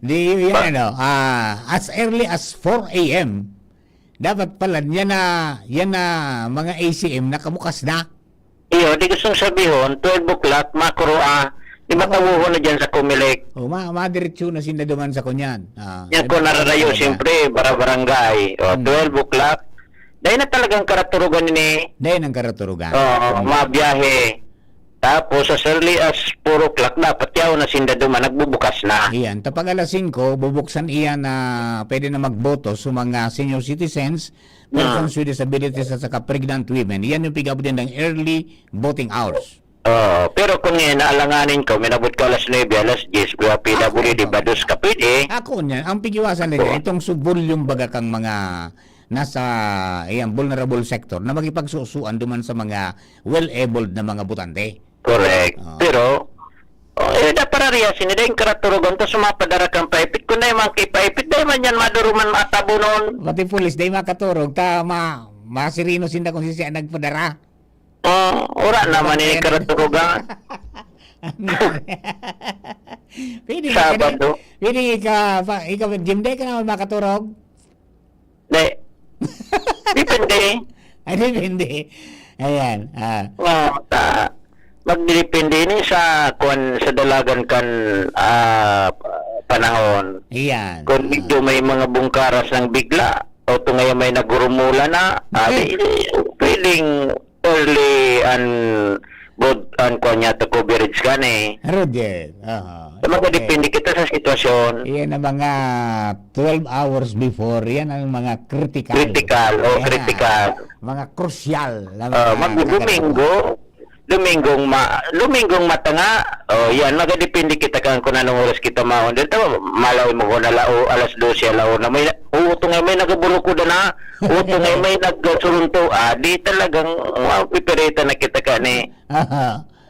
Speaker 1: Di yan as early as 4 a.m. dapat pala yan na mga ACM nakabukas na.
Speaker 15: Iyo, di gustong sabihon, 12 o'clock, makro di matawuho na dyan sa Comelec.
Speaker 1: O madiretso na sindaduman sa kunyan.
Speaker 15: Yan ko nararayo, siyempre, para barangay. 12 o'clock, dahil na talagang karaturugan ni.
Speaker 1: Dahil ng karaturugan.
Speaker 15: Mabiyahe. Tapos, as early as 4 o'clock, dapat yaw na sindaduman, nagbubukas na.
Speaker 1: Iyan, tapag alas 5, bubuksan iyan na pwede na magboto sa mga senior citizens, persons with disabilities at saka pregnant women. Iyan yung pick-up din ng early voting hours.
Speaker 15: Pero kung naalanganin ko, minabot ka alas 9, alas 10, kaya PWD ba dos ka pwede?
Speaker 1: Ako niyan, ang pigiwasan nila, itong subvolume baga kang mga nasa vulnerable sector na makipagsusuan duman sa mga well-abled na mga butante.
Speaker 15: Correct. Pero, para riyasin, hindi yung karaturugan to sumapadara kang paipit. Kung na yung mga kipaipit, dahil man yan maduruman matabo noon.
Speaker 1: Pati pulis, dahil makaturog, masirino sinda kung siya nagpadara.
Speaker 15: Ora naman yung karaturugan. Sabado.
Speaker 1: Pwede ikaw, Jim, di ka naman makaturog?
Speaker 15: Di. Depende.
Speaker 1: Ay, depende. Ayan.
Speaker 15: Magdidepende ni sa dalagan kan panahon.
Speaker 1: Iyan.
Speaker 15: Kung medyo may mga bungkaras ng bigla, o ito ngayon may nagurumula na, feeling early and good and kanya to coverage ka ni.
Speaker 1: Roger.
Speaker 15: Magdidepende kita sa sitwasyon.
Speaker 1: Iyan ang mga 12 hours before, yan ang mga critical.
Speaker 15: Critical.
Speaker 1: Mga crucial. Lumingong matanga. Yan, magadepende kita kung anong oras kita maon. Dito, malawin mo ko na alas 12, lao na may uto nga may nagaburuko na uto nga may nagsurunto. Di talagang pipirita na kita ka ni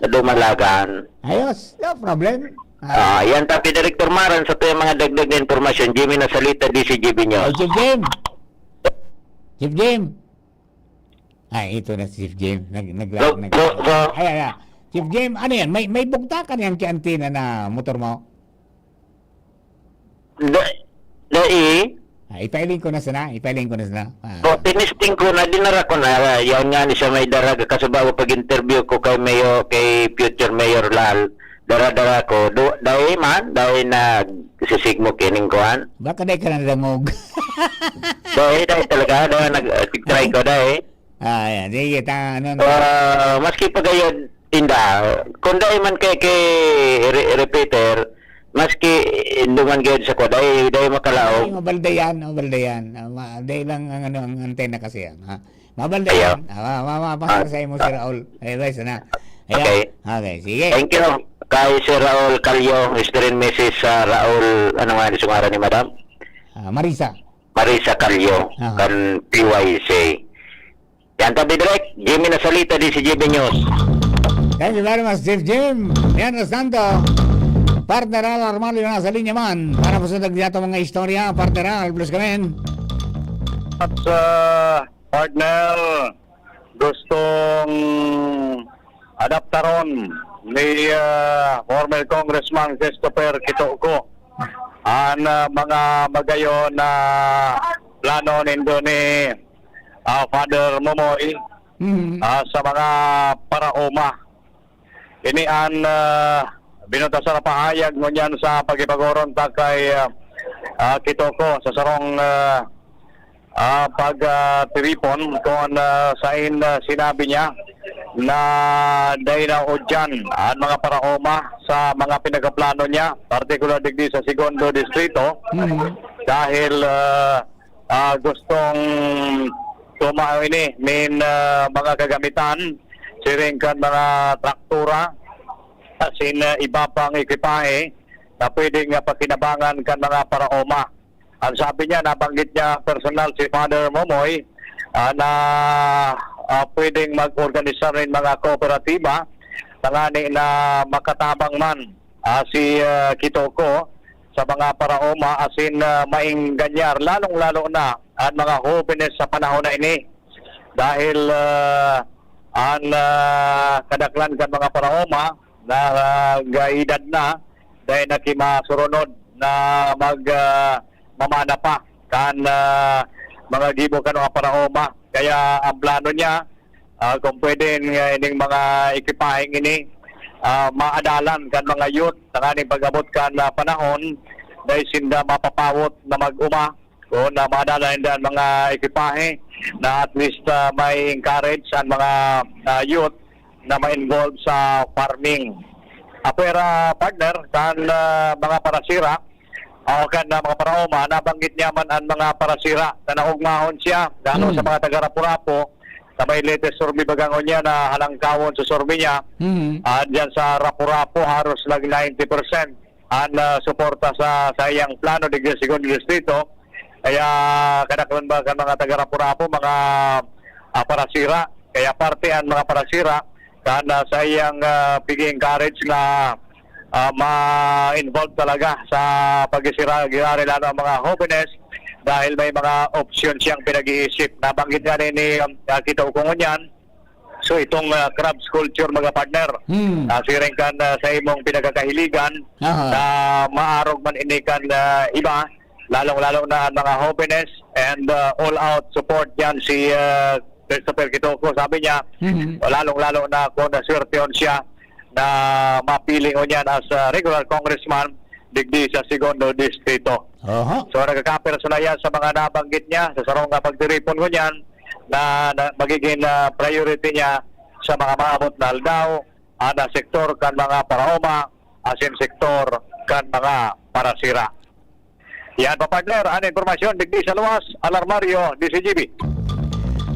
Speaker 1: dumalagan. Ayos, no problem.
Speaker 15: Yan tapi Director Maran sa tuyang mga dagdag na informasyon. Jimmy Nasalita, DCGB News.
Speaker 1: Chief James. Chief James. Ay, ito na si Chief James. Ay. Chief James, ano yan? May bugtakan yan antina na motor mo? Ipailing ko na sana.
Speaker 15: Tinisting ko na, dinara ko na. Yan nga ni siya may daraga. Kasi bago pag-interview ko kay future Mayor Lal, dara-dara ko. Dahil na sisigmo kining kuhan.
Speaker 1: Baka dahil ka na dangog.
Speaker 15: Dahil talaga. Dahil nag-try ko dahil.
Speaker 1: Ayan, sige,
Speaker 15: maski pagayod, kung dahil man kay repeater, maski induman gayod sa ko, dahil makalaog.
Speaker 1: Ay, mabaldayan. Dahil lang ang antena kasi yan. Mabaldayan. Mapasasay mo si Raul. Ay, sana.
Speaker 15: Okay,
Speaker 1: sige.
Speaker 15: Thank you. Kay si Raul Calio, Mr. and Mrs. Raul, ano nga sumara ni Madam?
Speaker 1: Marisa
Speaker 15: Calio, kan PYC. Yan tabi direct, Jimmy Nasalita, DCGB News.
Speaker 1: Thank you very much, Chief Jim. Mientras tanto, partner Al Armalio na sa linya man. Para po sa dagdato mga istorya, partner Al, plus kami.
Speaker 16: At partner, gustong adaptaron ni former Congressman Christopher Kitoko ang mga magayon na plano nindo ni Father Momoy sa mga paraoma. Ini ang binuta sa pahayag ngunyan sa pagipagoron kay Kitoko sa sarong pag-tripon kung sain sinabi niya na dahil na o dyan ang mga paraoma sa mga pinagaplano niya, particular digdi sa Segundo Distrito, dahil gustong tumao ini mga kagamitan, siringkan mga traktura, asin iba pang ekipahe na pwedeng pakinabangan kan mga paraoma. Ang sabi niya, nabanggit niya personal si Father Momoy na pwedeng mag-organisa rin mga kooperatiba tangani na makatabang man si Kitoko sa mga paraoma asin maing ganyar, lalong-lalo na ang mga hopenes sa panahon na ini dahil ang kadaklan kan mga paraoma na gaedad na dahil nakimasurunod na mamana pa kan mga gibo kanang paraoma. Kaya ang plano niya, kung pwede ining mga ekipaheng ini, maadalan kan mga youth na kaning pag-abot kan na panahon dahil sinda mapapawot na mag-uma o na maadalan din mga ekipahe na at least may encourage ang mga youth na ma-involve sa farming. Apera partner kan mga parasira o kan mga paraoma, nabanggit niya man ang mga parasira na naugmahon siya lalo sa mga taga-Rapu-Rapu na may latest survey bagangon niya na halangkawon sa survey niya. Diyan sa Rapu-Rapu haros lang 90% ang suporta sa iyang plano di segundo distrito. Kaya kadaklan ba kan mga taga-Rapu-Rapu mga parasira, kaya parte ang mga parasira kan sa iyang pig-encourage na ma-involve talaga sa pag-isira lalo ang mga jóvenes dahil may mga option siyang pinag-iisip. Nabanggit nga rin ni Kita Ukungon yan. So itong crabs culture mga partner, siring kan sa imong pinagkakahiligan na maarog man inikan iba, lalong-lalo na mga jóvenes and all-out support yan si Christopher Kitoko. Sabi niya, lalong-lalo na kung naswerteon siya na mapiling o niyan as regular congressman digdi sa segundo distrito. So nagkakapersonal sa mga nabanggit niya sa sarong pagtiripon ko niyan na magiging priority niya sa mga maabot na aldaw, na sektor kan mga paraoma, asin sektor kan mga parasira. Yan pa partner, ang informasyon digdi sa luwas, Alarmario, DCGB.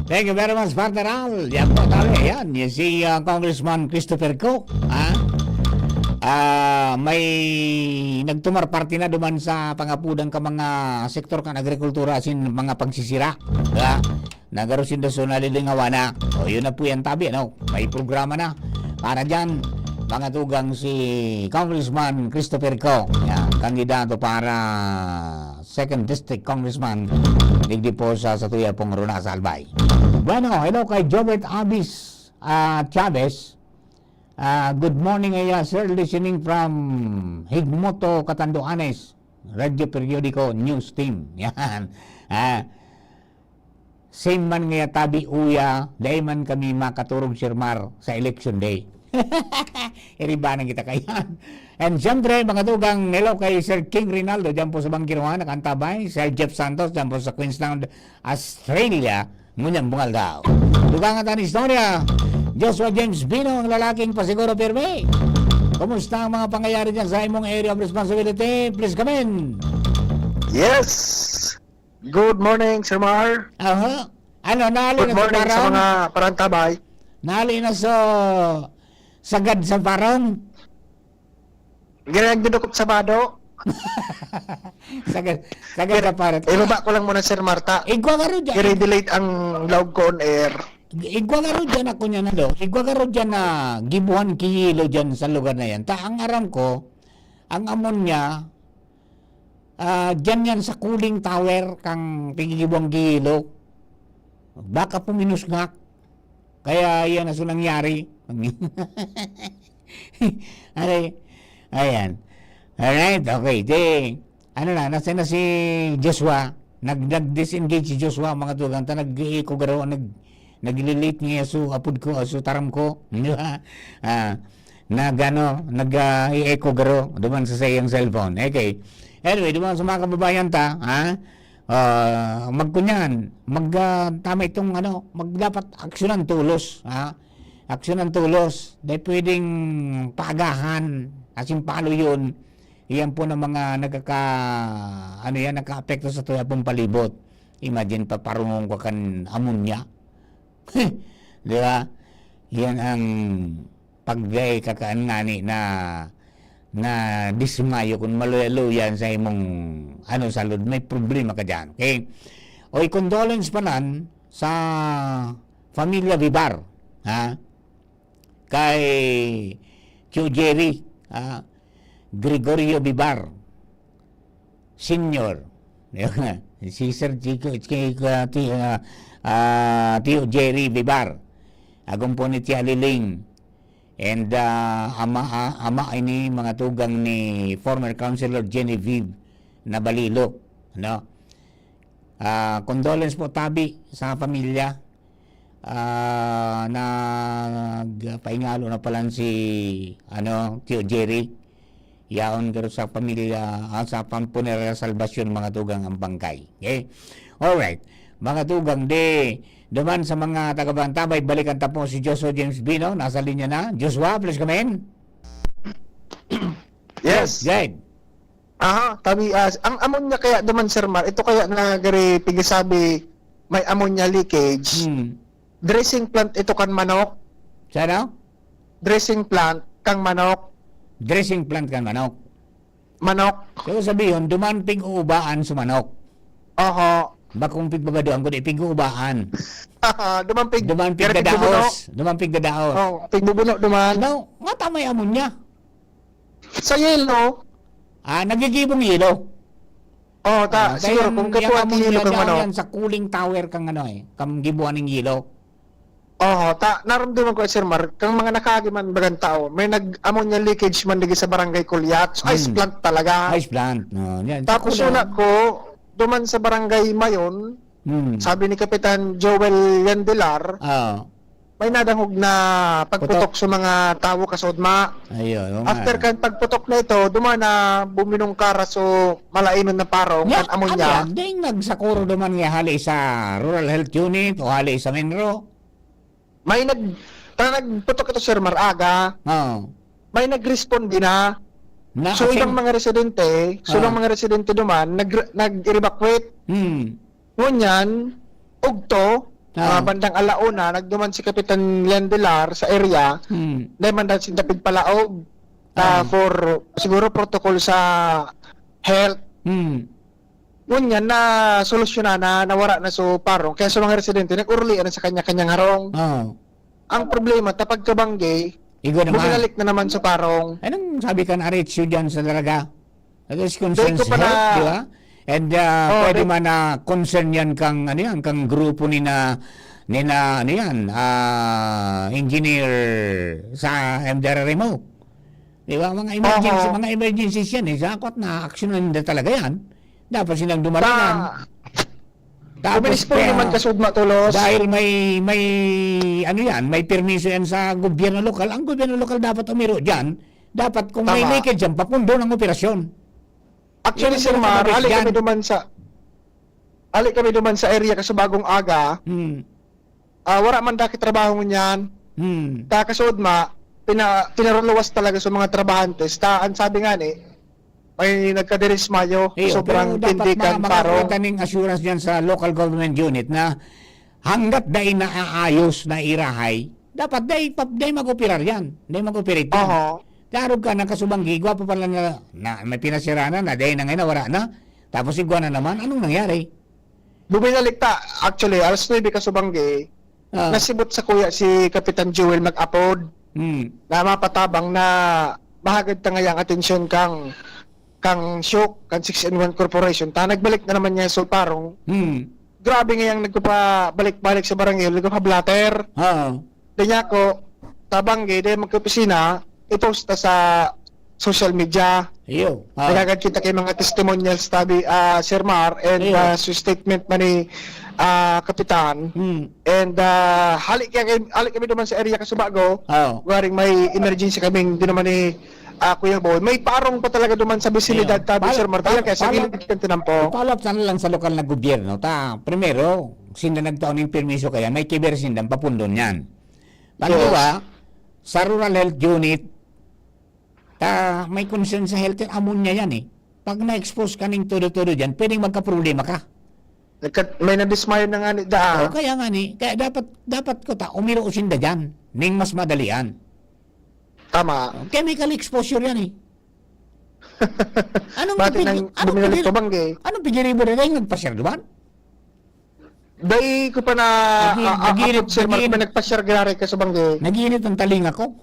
Speaker 1: Thank you very much, partner Al. Yan po tayo. Yan si Congressman Christopher Cook. May nagtumar party na duman sa pangapudang ka mga sektor kan agrikultura asin mga pagsisira. Nagarusin da so nalilingawa na. O yun na po yan tabi. May programa na. Para dyan, mga tugang si Congressman Christopher Cook. Yan, kandidato para 2nd District Congressman digdi po sa Tuya pong Runa sa Albay. Bueno, hello kay Jobert Abis Chavez. Good morning sir, listening from Higmoto, Catanduanes, Radio Periodico News Team. Yan. Same man nga tabi uya, dahil man kami makaturog sirmar sa election day. Iribanan kita kayan. And siyempre, mga tugang, hello kay Sir King Rinaldo, dyan po sa Bangkiruan, nakantabay. Sir Jeff Santos, dyan po sa Queenstown, Australia, ngunyang bungal daw. Tugang at ang istorya, Joshua James Bino, ang lalaking pasiguro pirme. Kumusta ang mga pangyayari dyan sa imong area of responsibility? Please come in.
Speaker 17: Yes! Good morning, Sir Mar.
Speaker 1: Ano, nali
Speaker 17: Good
Speaker 1: na
Speaker 17: morning sa mga parantabay.
Speaker 1: Nali na sa sagad sa parang.
Speaker 17: Ginagdudukot sa bado.
Speaker 1: sagad sa parang.
Speaker 17: Ibaba ko lang muna, Sir Marta.
Speaker 1: Igwa ka rin dyan.
Speaker 17: I-redelate ang log ko on air.
Speaker 1: Igwa ka rin dyan ako niya na do. Igwa ka rin dyan na gibuhan kilo dyan sa lugar na yan. Ang aram ko, ang amon niya, dyan yan sa cooling tower kang tigigibang kilo. Baka puminusngak. Kaya yan na so nangyari. Ayan. Alright, okay. Nasa na si Joshua. Nag-disengage si Joshua, mga tugang. Nag-i-eco garo, nag-relate niya so apod ko, so taram ko. Nag-i-eco garo, duman sa sayang cellphone. Okay. Anyway, duman sa mga kababayan ta, magkunyan, tama itong magdapat aksyonan tulos, aksyonan tulos, dahil pwedeng paagahan, asin paano yun, iyan po ng mga naka-apekto sa tuya pong palibot. Imagine pa parungong ko kan amonya. Di ba? Yan ang pagday kakaan ngani na dismayo kung maluya-luyan sa imong salud, may problema ka dyan. Okay? O condolence pa nan sa Familia Vibar, kay Tio Jerry, Gregorio Vibar Senior, si Sir Tio Jerry Vibar, agong po ni Tia Liling, and ama ini mga tugang ni former Councilor Genevieve Nabalilo, Condolence po tabi sa pamilya. Nagpaingalo na pala si Tio Jerry. Yaon pero sa pamilya sa pampunerya salvasyon mga tugang ang bangkay. Okay? Alright. Mga tugang duman sa mga taga-Bantabay, balikan tapo si Joshua James Bino. Nasa linya na. Joshua, please come in.
Speaker 17: Yes.
Speaker 1: Good.
Speaker 17: Tabi, ang ammonia kaya duman, Sir Mar, ito kaya na gari pigisabi may ammonia leakage. Dressing plant ito kan manok.
Speaker 1: Sana?
Speaker 17: Dressing plant kang manok.
Speaker 1: Dressing plant kan manok.
Speaker 17: Manok.
Speaker 1: So sabihin, duman pig-uubaan sa manok.
Speaker 17: Oho.
Speaker 1: Bakong pigbabadoan ko di pig-uubaan.
Speaker 17: Duman
Speaker 1: pig-dadaos. Duman pig-dadaos.
Speaker 17: Oh, pigbubuno duman.
Speaker 1: No, nga tamay ammonia.
Speaker 17: Sa yelo.
Speaker 1: Nagigibong yelo.
Speaker 17: Siguro kung katuwa ti yelo kang manok.
Speaker 1: Yan sa cooling tower kang kang gibuan ng yelo.
Speaker 17: Naramdaman ko, Sir Mar, kang mga nakagiman bagang tao, may nag-ammonia leakage man digi sa barangay Kulyat. So, ice plant talaga.
Speaker 1: Ice plant. No, yan.
Speaker 17: Tapos una ko, duman sa barangay Mayon, sabi ni Kapitan Joel Yandelar, may nadangog na pagputok sa mga tao kasodma.
Speaker 1: Ayun.
Speaker 17: After kan pagputok na ito, duman na buminong karas o malainon na parong kan ammonia.
Speaker 1: Ding nagsakuro duman nga hali sa Rural Health Unit o hali sa Menro.
Speaker 17: May nagputok ito, Sir Maraga. May nag-respond din na. Sulang mga residente duman nag-evacuate. Ngunyan ugto bandang alauna nagduman si Kapitan Landelar sa area. Dahil man si David Palaog for siguro protocol sa health. Ngunyan na solusyonan na nawara na so parong kaya sa mga residente nag-urlian sa kanya-kanyang harong. Ang problema tapag kabangge bumalik na naman sa parong.
Speaker 1: Anong sabi ka na Aretio dyan sa Dalaga? That is concerns health, di ba? And pwede man na concern yan kang kang grupo ni engineer sa MDRRMO. Di ba? Mga emergencies yan Sakot na aksyonan na talaga yan. Dapat silang dumaragan.
Speaker 17: Tapos naman kasudma tulos.
Speaker 1: Dahil may permiso yan sa gobyerno lokal. Ang gobyerno lokal dapat umiro diyan. Dapat kung may leakage diyan, papundo ng operasyon.
Speaker 17: Actually, Sir Mar, ali kami duman sa area kasi bagong aga. Wala man daki trabaho niyan. Ta kasudma pinaruluwas talaga sa mga trabahantes. Ang sabi nga may nagkadirismayo, sobrang tindikan parong.
Speaker 1: Dapat kaning assurance diyan sa local government unit na hanggat dai naaayos na irahay, dapat dai mag-operar yan. Dai mag-operate yan. Darog ka na kasubanggi, gwapo pala na may pinasirana na dai na ngayon wala na. Tapos igwa na naman, anong nangyari?
Speaker 17: Bumalik actually, alas 9 kasubanggi, nasibot sa kuya si Kapitan Joel mag-upload na mapatabang na bahagad ta ngayang atensyon kang Syok, kang 6-in-1 Corporation. Nagbalik na naman niya sa parong. Grabe ngayang nagpapabalik-balik sa barangay, nagpapablatter. Diyan ko, tabanggi, dahil magkapisina, ipost sa social media. Nagagad kita kay mga testimonials tabi, Sir Mar, and sa statement man ni Kapitan. And halik kami naman sa area Kasubago. Waring may emergency kaming di naman ni Kuya Boy. May parong pa talaga duman sa bisilidad tabi, Sir Mar. Kaya sa gilid kan tinampo.
Speaker 1: Palap sana lang sa lokal na gobyerno. Primero, sinda nagtaon ng permiso kaya may kiber sindang papundon yan. Pangalawa, sa Rural Health Unit, may concern sa health, ammonia yan Pag na-expose ka ng todo-todo dyan, pwedeng magka-problema ka.
Speaker 17: May nadismayo na nga ni Daa.
Speaker 1: Kaya dapat ko umiro sinda dyan, ning mas madalian.
Speaker 17: Tama.
Speaker 1: Chemical exposure yan Anong pigiribo na rin nagpasyar duman?
Speaker 17: Dahil ko pa na Sir Mark, may nagpasyar gari ka sa bangge.
Speaker 1: Naginit ang talinga ko.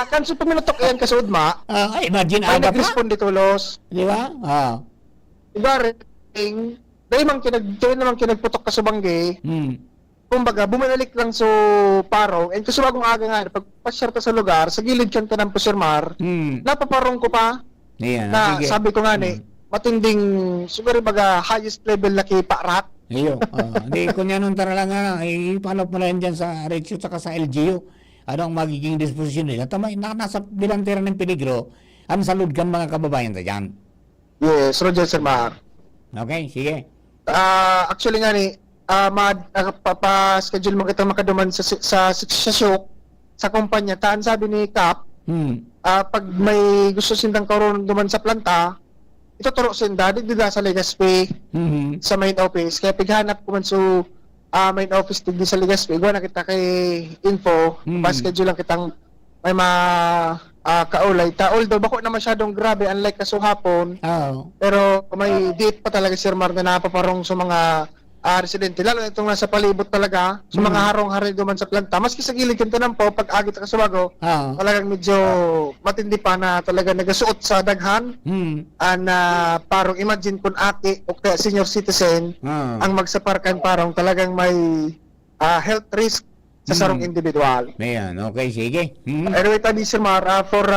Speaker 17: Kan sa puminutok yan kasudma.
Speaker 1: Imagine
Speaker 17: may nag-respond dito los.
Speaker 1: Di ba?
Speaker 17: Dahil naman kinagputok ka sa bangge. Kumbaga, bumalik lang so parong, and kasi bagong aga nga, pagpasyar ka sa lugar, sa gilid kan tanang po, Sir Mar, napaparong ko pa, sabi ko nga matinding siguro baga highest level na kiparat.
Speaker 1: Iyo, hindi ko niya nung tara lang nga, ipalop mo na yan dyan sa Rexio at sa LGU. Ano ang magiging disposisyon nila? Tama, nasa bilantera ng peligro, ang salud kan mga kababayan sa dyan.
Speaker 17: Yes, Roger Sir Mar.
Speaker 1: Okay, sige.
Speaker 17: Actually nga ni, pa-schedule mo kita makaduman sa show, sa kumpanya. Taan sabi ni Kap, pag may gusto sindang karoon duman sa planta, ituturo sinda, dito sa Legazpi, sa main office. Kaya pighanap ko man so main office dito sa Legazpi, gawa na kita kay info, pa-schedule lang kitang may kaulay. Although bako na masyadong grabe, unlike kasuhapon, pero may date pa talaga Sir Mar na napaparong sa mga residente, lalo na itong nasa palibot talaga, sa mga harong-hari duman sa planta. Maski sa gilid yung tanan po, pag agit ka sumago, talagang medyo matindi pa na talaga nagasuot sa daghan. Parang imagine kung aki o kaya senior citizen ang magsaparkan, parang talagang may health risk sa sarong individual.
Speaker 1: Ayan, okay, sige.
Speaker 17: Anyway, tabi Sir Mar, for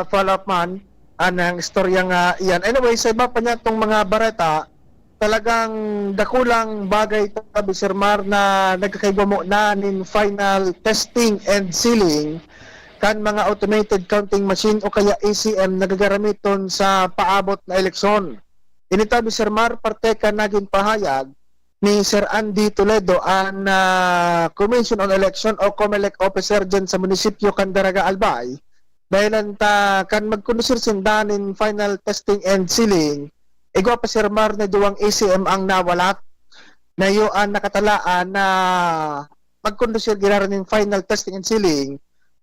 Speaker 17: follow-up man, anang istorya nga iyan. Anyway, sa iba pa niya itong mga bareta, talagang dakulang bagay tabi Sir Mar na nagkakaigwa mo na nin final testing and sealing kan mga automated counting machine o kaya ACM nagagaramiton sa paabot na eleksyon. Initabi Sir Mar, parte ka naging pahayag ni Sir Andy Toledo ang Commission on Election o COMELEC officer dyan sa munisipyo Candaraga Albay dahil kan magkondusir sindanin final testing and sealing. Igwa pa Sir Mar na duwang ACM ang nawalat na yung nakatalaan na magkondusir ginaraning final testing and sealing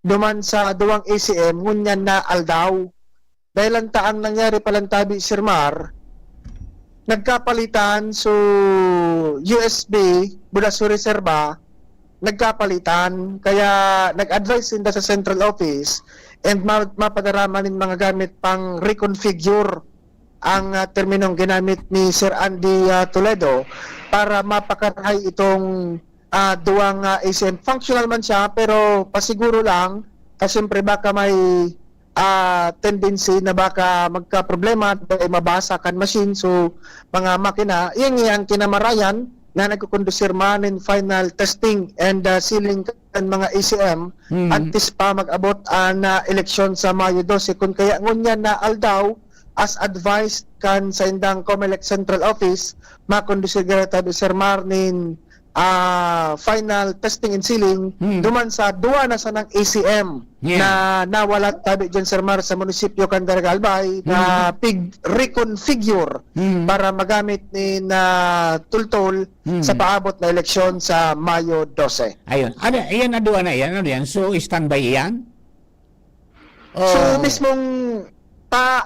Speaker 17: duman sa duwang ACM ngunyan na aldaw. Dahil ang taang nangyari palantabi Sir Mar, nagkapalitan so USB mula sa reserba, nagkapalitan kaya nag-advise sinda sa central office and mapadaraman ng mga gamit pang reconfigure ang terminong ginamit ni Sir Andy Toledo para mapakarahay itong duwang ACM. Functional man siya pero pasiguro lang kasi siyempre baka may tendency na baka magka-problema dahil mabasa kan machine so mga makina, yung kinamarayan na nagkukondusir man in final testing and sealing kan mga ACM antes pa mag-abot na eleksyon sa Mayo 12 kung kaya ngunyan na aldaw as advised kan sa indang COMELEC Central Office makondusir tabi Sir Mar nin final testing and sealing duman sa duwa na sa ng ACM na nawalat tabi dyan Sir Mar sa munisipyo Candaraga Albay na reconfigure para magamit ni tultol sa paabot na eleksyon sa Mayo 12.
Speaker 1: Ayun. Ayan na duwa na yan. Ano yan? So, standby yan?
Speaker 17: So, mismong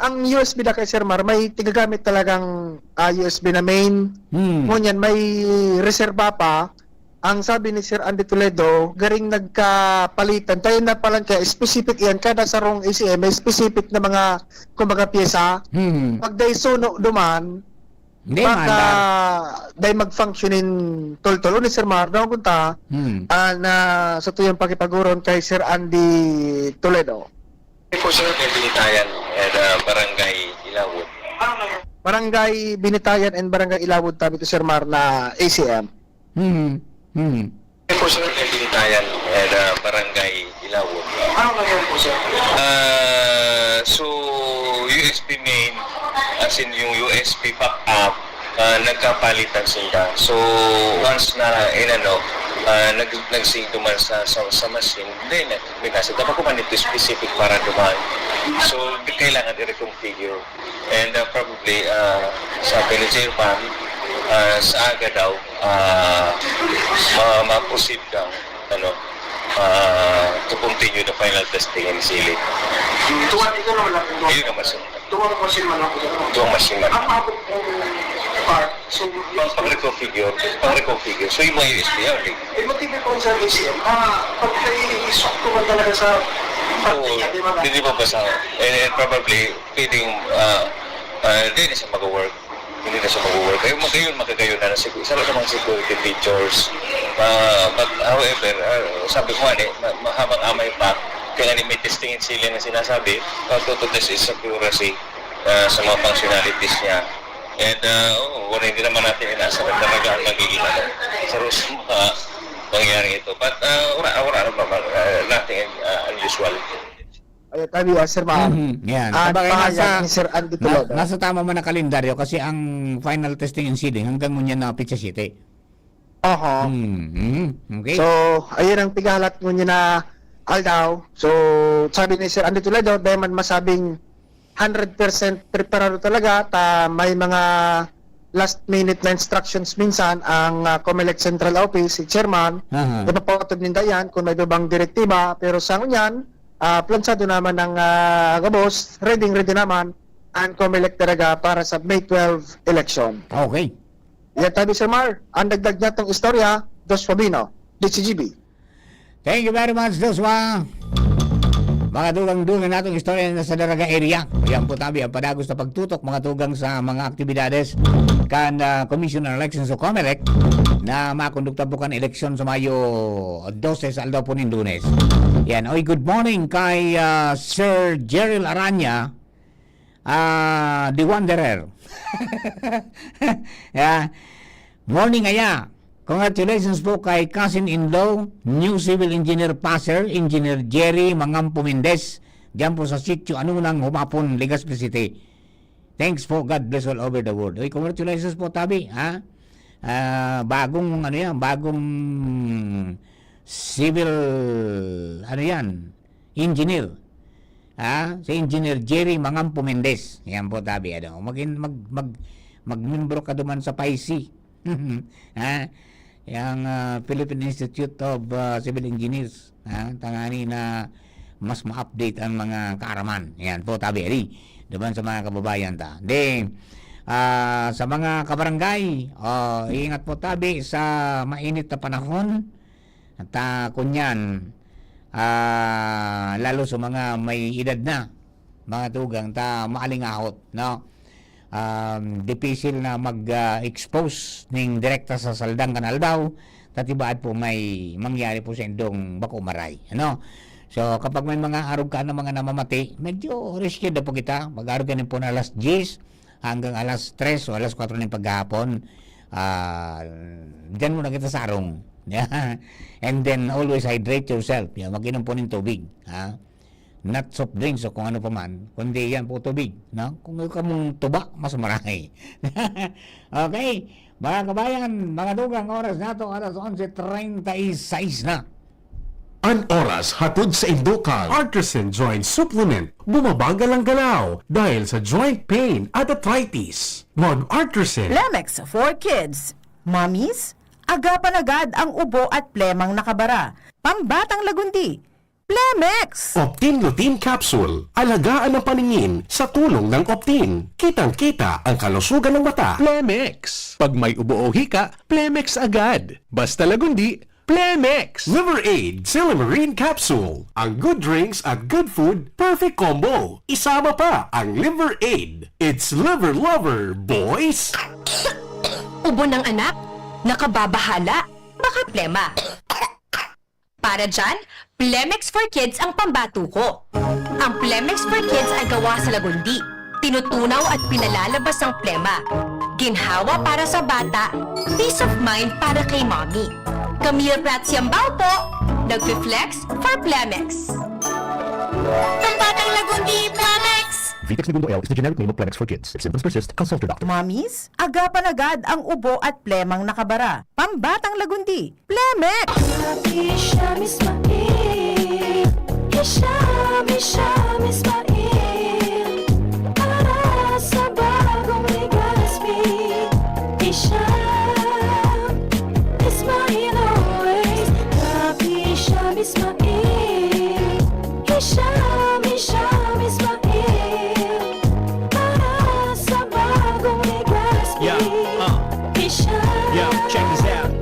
Speaker 17: ang USB na kay Sir Mar, may tigagamit talagang USB na main. Ngunyan, may reserba pa. Ang sabi ni Sir Andy Toledo, garing nagkapalitan. Tayo na palang kaya specific yan. Kada sarong ACM, may specific na mga kumbaga pyesa. Pag day suno duman, baka day mag-functionin tol-tol. Ni Sir Mar, daw punta na sa tuyong pakipaguron kay Sir Andy Toledo.
Speaker 18: Po sir, Binitayan and Barangay Ilawod.
Speaker 17: Barangay Binitayan and Barangay Ilawod tabi to Sir Mar na ACM.
Speaker 18: Po sir, Binitayan and Barangay Ilawod.
Speaker 17: Ano nangyari po sir?
Speaker 18: So, USB main, as in yung USB backup, nagkapalitan sila. So, once na nag-sync duman sa machine, then may nasa dapat ko man ito specific para duman. So, kailangan i-reconfigure. And probably, sabi ni Chairman, sa aga daw, ma-proceed daw, to continue the final testing and sealing.
Speaker 17: Tuwan ito naman lang.
Speaker 18: Yun naman sir.
Speaker 17: Tuwang machine man ako.
Speaker 18: Tuwang machine man.
Speaker 17: Ang abot part, so
Speaker 18: pag-reconfigure. So yung mga USB only.
Speaker 17: Motive ko sa ACM, pag i-swap ko man talaga sa partiya, di ba?
Speaker 18: Hindi pa basa. And probably, pwedeng, hindi na siya mag-work. Ngayon magagayon na siguro. Isa lang sa mga security features. But however, sabi ko mahabang amay pa, kaya may testing and sealing na sinasabi, to test is accuracy sa mga functionalities niya. And wala hindi naman natin inaasahan talaga ang magiging sa mangyayari ito. But wala naman nothing unusual.
Speaker 17: Ayun, tabi, Sir Mar.
Speaker 1: Yan.
Speaker 17: At
Speaker 1: Sabagay,
Speaker 17: pahayag ni Sir Andy Tulodo.
Speaker 1: nasa tama man na kalendaryo kasi ang final testing and seeding hanggang ngunyan na Pizza City.
Speaker 17: Oho.
Speaker 1: Okay.
Speaker 17: So, ayun ang pigahalat mo niya na aldaw. So, sabi ni Sir Andy Toledo, dahil man masabing 100% preparado talaga, may mga last minute na instructions minsan ang COMELEC Central Office, si Chairman, ipapatod ninda yan kung may bang direktiba, pero sa ngunyan, plansado naman ng gabos, ready naman ang COMELEC talaga para sa May 12 election.
Speaker 1: Okay.
Speaker 17: Yan tabi, Sir Mar, ang dagdag niya itong istorya, Dos Fabino, DCGB.
Speaker 1: Thank you very much, Joshua. Mga tugang-dugang natong istorya na sa Daraga area. Yan po tabi ang padagos na pagtutok mga tugang sa mga aktibidades kan Commissioner Elections o COMELEC na makondukta po kan eleksyon sa Mayo 12 sa aldaw po ng Lunes. Yan. Oy, good morning kay Sir Jeril Aranya, The Wanderer. Yeah. Morning aya. Congratulations po kay cousin-in-law, new civil engineer passer, Engineer Jerry Mangampo Mendez, diyan po sa sitio Anunang, Humapon, Legazpi City. Thanks po, God bless all over the world. Oy, congratulations po, tabi, ha? Bagong civil, engineer. Ha? Si Engineer Jerry Mangampo Mendez. Yan po, tabi, mag-membro ka duman sa PIC. Ha? Yang Philippine Institute of Civil Engineers, tangani na mas ma-update ang mga kaaraman. Yan po, tabi, diban sa mga kababayan ta. Sa mga kabarangay, ingat po, tabi, sa mainit na panahon at kunyan, lalo sa mga may edad na mga tugang maalingahot, no? Dipisil na mag-expose ning direkta sa saldang kanal daw, tatibaad po may mangyari po sa indong bako maray, ano? So kapag may mga arog ka na mga namamati, medyo risky na po kita. Mag-arog ka po na alas 10 hanggang alas 3 o alas 4 ng paghapon. Diyan muna kita sa arong. And then always hydrate yourself. Mag-inom po ng tubig, ha? Not soft drinks o kung ano pa man, kundi yan po tubig, no? Kung ikaw mong tuba, mas marami. Okay, mga kabayan, mga dugang, oras na to, alas 11:36 na.
Speaker 9: An oras hatod sa Indokang Artisan Joint Supplement. Bumabagal ang galaw dahil sa joint pain at arthritis. Mag-Artisan.
Speaker 13: Plemex for kids. Mommies, agapan agad ang ubo at plemang nakabara. Pambatang lagundi. Plemex!
Speaker 9: Optin Lutein Capsule. Alagaan ang paningin sa tulong ng Optin. Kitang-kita ang kalusugan ng mata.
Speaker 10: Plemex. Pag may ubo o hika, Plemex agad. Basta lagundi, Plemex.
Speaker 9: Liver Aid Silimarine Capsule. Ang good drinks at good food, perfect combo. Isama pa ang Liver Aid. It's liver lover, boys!
Speaker 19: Ubo ng anak? Nakababahala? Baka plema. Para dyan, Plemex for Kids ang pambato ko. Ang Plemex for Kids ay gawa sa lagundi. Tinutunaw at pinalalabas ang plema. Ginhawa para sa bata, peace of mind para kay mommy. Camille Pratsiambao po, nag-flex for Plemex. Pambatang lagundi, Plemex!
Speaker 10: Vitex Segundo L is the generic name of Plemex for kids. If symptoms persist, consult your doctor.
Speaker 13: Mommies, agapan agad ang ubo at plemang nakabara. Pambatang lagundi, Plemex!
Speaker 20: Para sa bagong Legazpi, Ismail always. Happy Sham Ismail, Hisham Ismail. Para sa bagong Legazpi, check this out.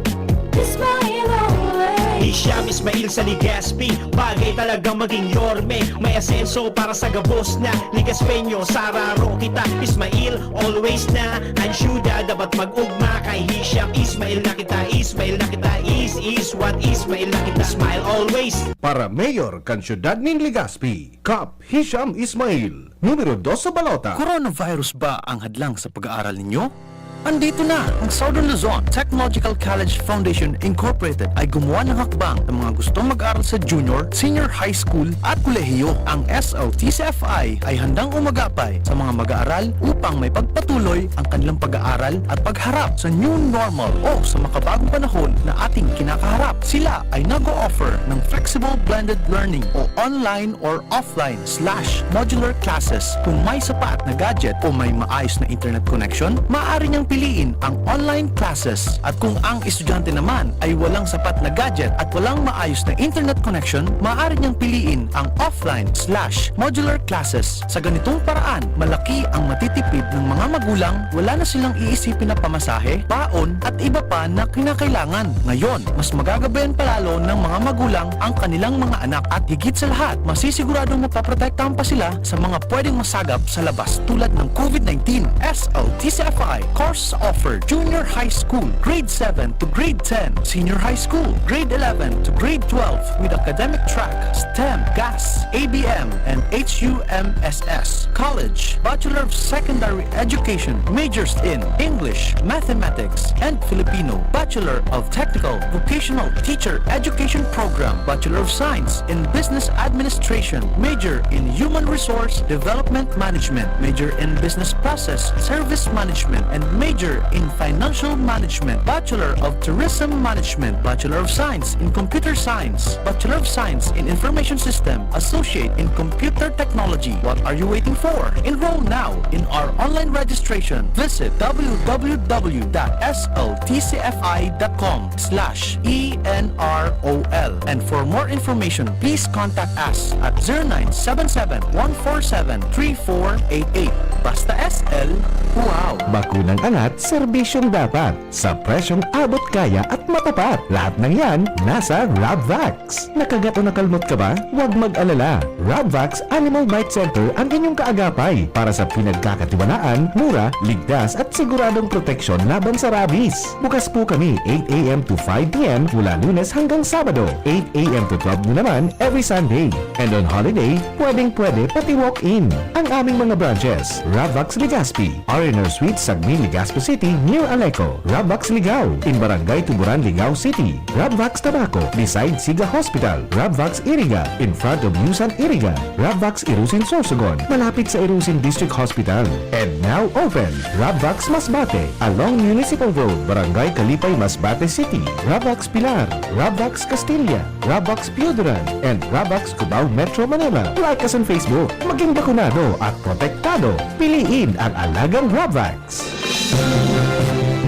Speaker 20: Ismail always.
Speaker 21: Ismail sa Ligaspi, bagay talagang maging yorme. May asenso para sa gabos na Ligaspeño, Sararo kita Ismail, always na ansyuda, dapat mag-ugma kay Hisham. Ismail na kita, Ismail na kita, is what Ismail na kita, smile always.
Speaker 7: Para Mayor kan Syudad nin Legazpi, Kap Hisham Ismail, numero 2 sa balota.
Speaker 22: Coronavirus ba ang hadlang sa pag-aaral ninyo? Andito na ang Southern Luzon Technological College Foundation Incorporated ay gumawa ng hakbang ng mga gustong mag-aral sa junior, senior high school at kolehiyo. Ang SLTCFI ay handang umagapay sa mga mag-aaral upang may pagpatuloy ang kanilang pag-aaral at pagharap sa new normal o sa makabagong panahon na ating kinakaharap. Sila ay nag-o-offer ng flexible blended learning o online or offline/modular classes. Kung may sapat na gadget o may maayos na internet connection, maaari niyang piliin ang online classes. At kung ang estudyante naman ay walang sapat na gadget at walang maayos na internet connection, maaari niyang piliin ang offline/modular classes. Sa ganitong paraan, malaki ang matitipid ng mga magulang, wala na silang iisipin na pamasahe, baon at iba pa na kinakailangan. Ngayon, mas magagabayan palalo ng mga magulang ang kanilang mga anak at higit sa lahat, masisiguradong mapaprotektahan pa sila sa mga pwedeng masagap sa labas tulad ng COVID-19. SLTCFI course offer junior high school, grade 7 to grade 10, senior high school, grade 11 to grade 12 with academic track, STEM, GAS, ABM, and HUMSS. College, Bachelor of Secondary Education, majors in English, Mathematics, and Filipino. Bachelor of Technical Vocational Teacher Education Program, Bachelor of Science in Business Administration, major in Human Resource Development Management, major in Business Process Service Management, and major in Financial Management, Bachelor of Tourism Management, Bachelor of Science in Computer Science, Bachelor of Science in Information System, Associate in Computer Technology. What are you waiting for? Enroll now in our online registration. Visit www.sltcfi.com/ENROL. And for more information, please contact us at 0977-147-3488. Basta SL, wow!
Speaker 7: Bakunang angat, serbisyong dapat. Sa presyong abot kaya at matapat. Lahat ng yan, nasa Rabvax. Nakagat o nakalmot ka ba? Huwag mag-alala. Rabvax Animal Bite Center ang inyong kaagapay para sa pinagkakatiwalaan, mura, ligtas at siguradong proteksyon laban sa rabies. Bukas po kami 8 a.m. to 5 p.m. mula Lunes hanggang Sabado. 8 a.m. to 12 na naman every Sunday. And on holiday, pwedeng-pwede pati walk-in. Ang aming mga branches, Rabvax Legazpi, R&R Suite Sagmi, Legazpi City near Aleco, Rabvax Ligao in Barangay Tuburan, Ligao City, Rabvax Tabaco beside Siga Hospital, Rabvax Iriga in front of Yusan Iriga, Rabvax Irusin Sorsogon malapit sa Irusin District Hospital. And now open, Rabvax Masbate along Municipal Road, Barangay Kalipay, Masbate City, Rabvax Pilar, Rabvax Castilla, Rabvax Pioduran, and Rabvax Cubao Metro Manila. Like us on Facebook, maging bakunado at protektado. Piliin ang alagang Rabvax.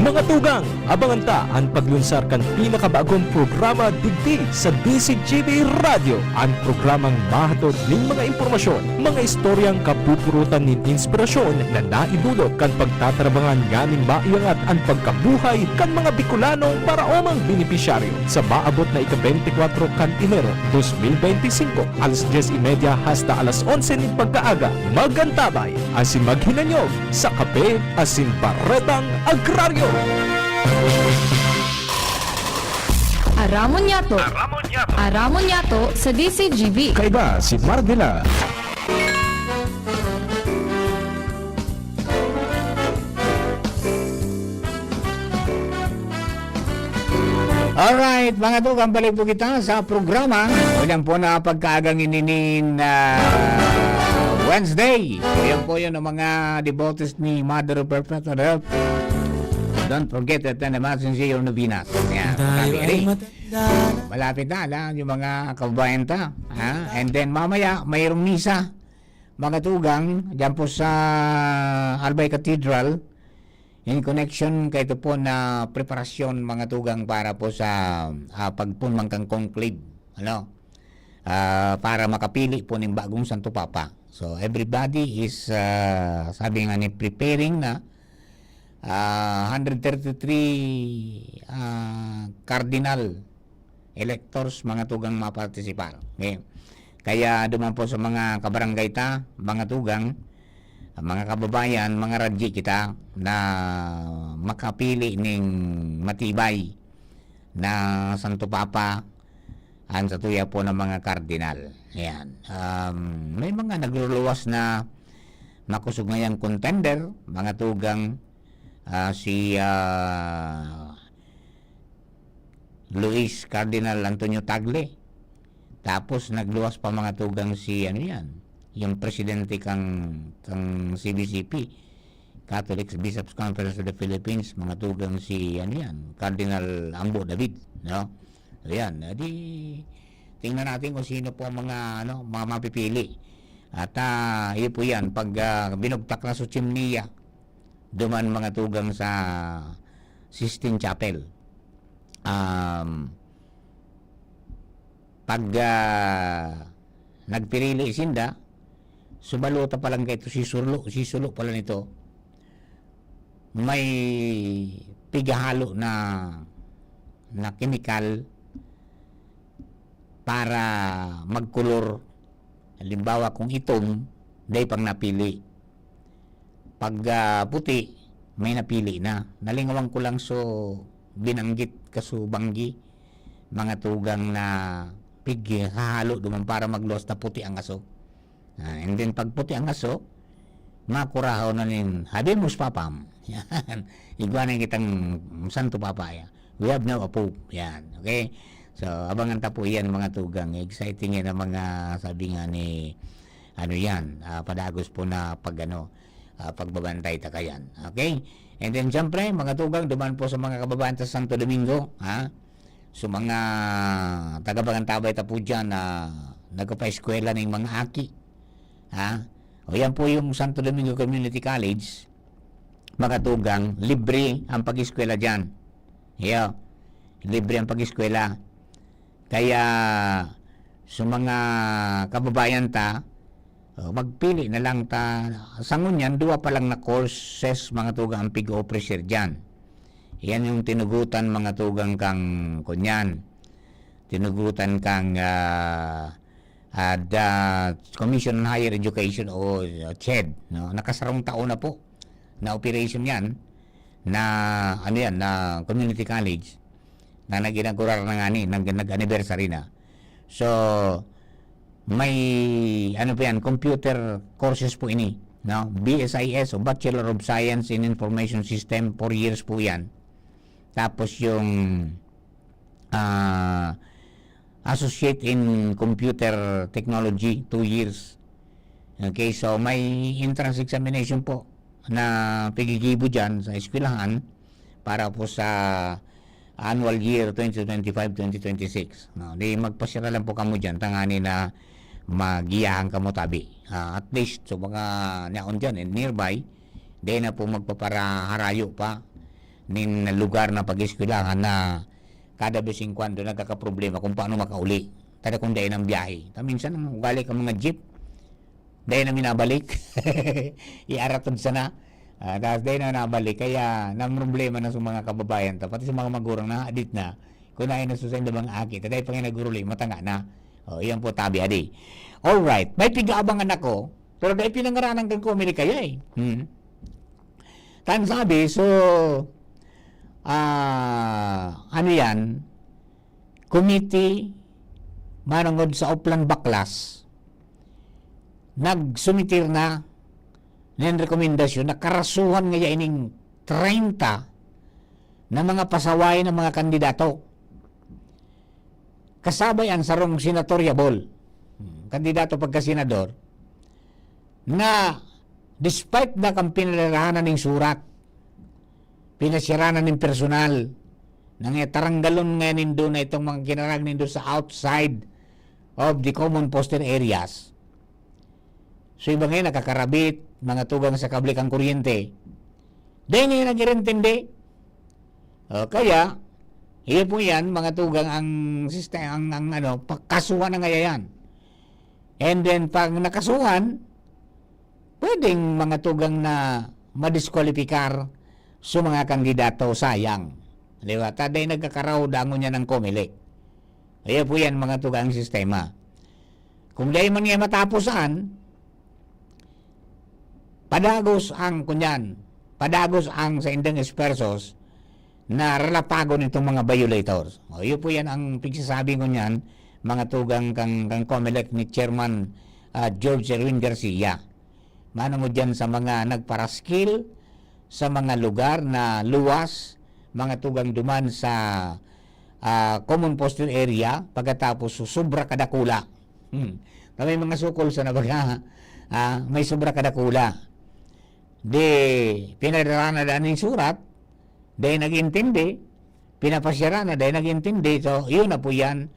Speaker 23: Mga tugang, abangan ta ang paglunsar kan pinakabagong programa digdi sa DCGB Radio. Ang programang mahatod ning mga impormasyon, mga istoryang kapupurutan nin inspirasyon na naidulot kan pagtatrabangan nganing maiangat ang pagkabuhay kan mga Bicolanong paraomang benepisyaryo sa maabot na ika-24 kan Enero 2025 alas 10:30 hasta alas 11 ning pagkaaga. Magantabay asin maghinanyog sa Kape asin Baretang Agraryo.
Speaker 24: Aramon Yato sa DCGB.
Speaker 7: Kaiba si Mardela.
Speaker 1: Alright, mga tugang, balik po kita sa programa. Yan po na pagkaagang ininin Wednesday. Yan po yun ang mga devotees ni Mother of Perpetual Health. Don't forget that naman your novenas. Yan, malapit na lang yung mga kababayan ta. And then mamaya, mayroong misa. Mga tugang, dyan po sa Albay Cathedral. In connection kay ito po na preparasyon mga tugang para po sa pagpunmang kang conclave, para makapili po ng bagong Santo Papa. So everybody is sabi nga ni preparing na 133 cardinal electors mga tugang mapartisipar. Okay? Kaya duman po sa mga kabarangay ta, mga tugang, mga kababayan, mga radyi kita na makapili ning matibay na Santo Papa ang sa tuya po ng mga kardinal. Ayan. May mga nagluluwas na makusog ngayang contender, mga tugang, si Luis Cardinal Antonio Tagle. Tapos nagluwas pa mga tugang si yung presidente kang CBCP, Catholic Bishops Conference of the Philippines, mga tugang si Cardinal Ambo David, no? Ayan, di tingnan natin kung sino po ang mga mga mapipili. At iyo po yan pag binugtak na sa chimney, duman mga tugang sa Sistine Chapel. Pag nagpirili isinda, subalota pa lang kayo si Sulo pala nito, may pigahalo na chemical para magkulor. Halimbawa kung itom, day pang napili. Pag puti, may napili na. Nalingawang ko lang binanggit kasubanggi, mga tugang na hahalo duman para maglos na puti ang aso. And then pag puti ang aso, makurahaw na nin habemus papam. Yan. Iguanan kitang Santo Papa. We have now a Pope. Yan. Okay? So, abangan ta po yan mga tugang. Exciting yan ang mga sabi nga ni padagos po na pagbabantay ta kayan. Okay? And then siyempre, mga tugang, duman po sa mga kababayan sa Santo Domingo, so mga tagabagantabay ta po dyan na nagpa-eskwela ng mga aki. O yan po yung Santo Domingo Community College, mga tugang, libre ang pag-eskwela dyan. Yeah. Libre ang pag-eskwela. Kaya sa mga kababayan ta, magpili na lang ta. Sa ngunyan, 2 pa lang na courses mga tugang ang pig-officer dyan. Yan yung tinugutan mga tugang kang kunyan. Tinugutan kang the Commission on Higher Education o CHED. No? Nakasarong taon na po na operation yan na na community college na nag-inaugural na nga nag-anniversary na. So, may po yan, computer courses po ini, no? BSIS o Bachelor of Science in Information System, 4 years po yan. Tapos yung Associate in Computer Technology, 2 years. Okay, so may entrance examination po na pigigibo dyan sa eskwelahan para po sa annual year 2025-2026. No, di magpasira lang po kamo dyan, tangani na magiyahan kamo tabi. At least, so mga naon dyan and nearby, di na po magpaparaharayo pa nin lugar na pag-eskwelahan na kada bising kwando nagkakaproblema kung paano makauli. Tada kung dahin ang biyahe. Minsan, ugali ka mga jeep, dahin na minabalik. Iaratod sana. Tapos dahin na nabalik. Kaya, nang problema na sa mga kababayan ta, pati sa mga magurang na adit na, kung nahin na susayin na mga aki, taday pang naguruli, matanga na. O, iyan po tabi, adi. Alright, may pig-aabangan ako, pero dahil pinangaranan kang kumili kaya Tan sabi, so, yan, committee, manungod sa Upland Baklas, nagsumitir na ng rekomendasyon na karasuhan nga ining 30 na mga pasaway ng mga kandidato. Kasabay ang sarong senatoriable, kandidato pagka-senador, na despite na kang pinalalahanan ng surat, pinasyaranan ng personal, nang taranggalon nga nindo na itong mga kinarag nindo sa outside of the common posted areas. So iba ngayon nakakarabit, mga tugang sa kable kang kuryente. Dahil ngayon nag-irintindi. Kaya, iyo po yan, mga tugang ang system, kasuhan na nga yan. And then, pag nakasuhan, pwedeng mga tugang na madiskwalipikar sa mga kandidato, sayang. Di ba? Taday nagkakaraw dangon niya ng Comelec. Ayan po yan mga tugang sistema. Kung dahil man nga matapusan, padagos ang sa indang espersos na relapagon itong mga violators. O, yun po yan ang pagsasabi ko niyan, mga tugang kang COMELEC ni Chairman George Erwin Garcia. Mano mo dyan sa mga nagparaskil sa mga lugar na luwas, mga tugang duman sa common postal area, pagkatapos sobra kadakula. May mga sukol sa nabaga, may sobra kadakula. Di pinadala na daan yung surat, di nag-intindi, pinapasyara na di nag-intindi. So, yun na po yan.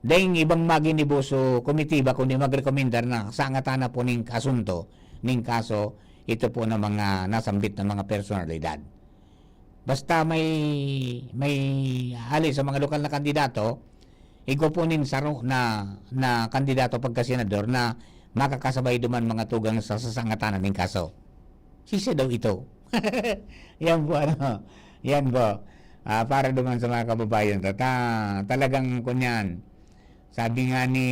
Speaker 1: Dahil ibang maginibuso komitiba kundi mag-recommendar na sa angatan na po ning kasunto, ning kaso, ito po na mga nasambit na mga personalidad. Basta may hali sa mga lokal na kandidato, igupunin na kandidato pagka-senador na makakasabay duman mga tugang sa sasangatan ng kaso. Sisa daw ito. Yan po Yan po. Para duman sa mga kababayan. Talagang kunyan. Sabi nga ni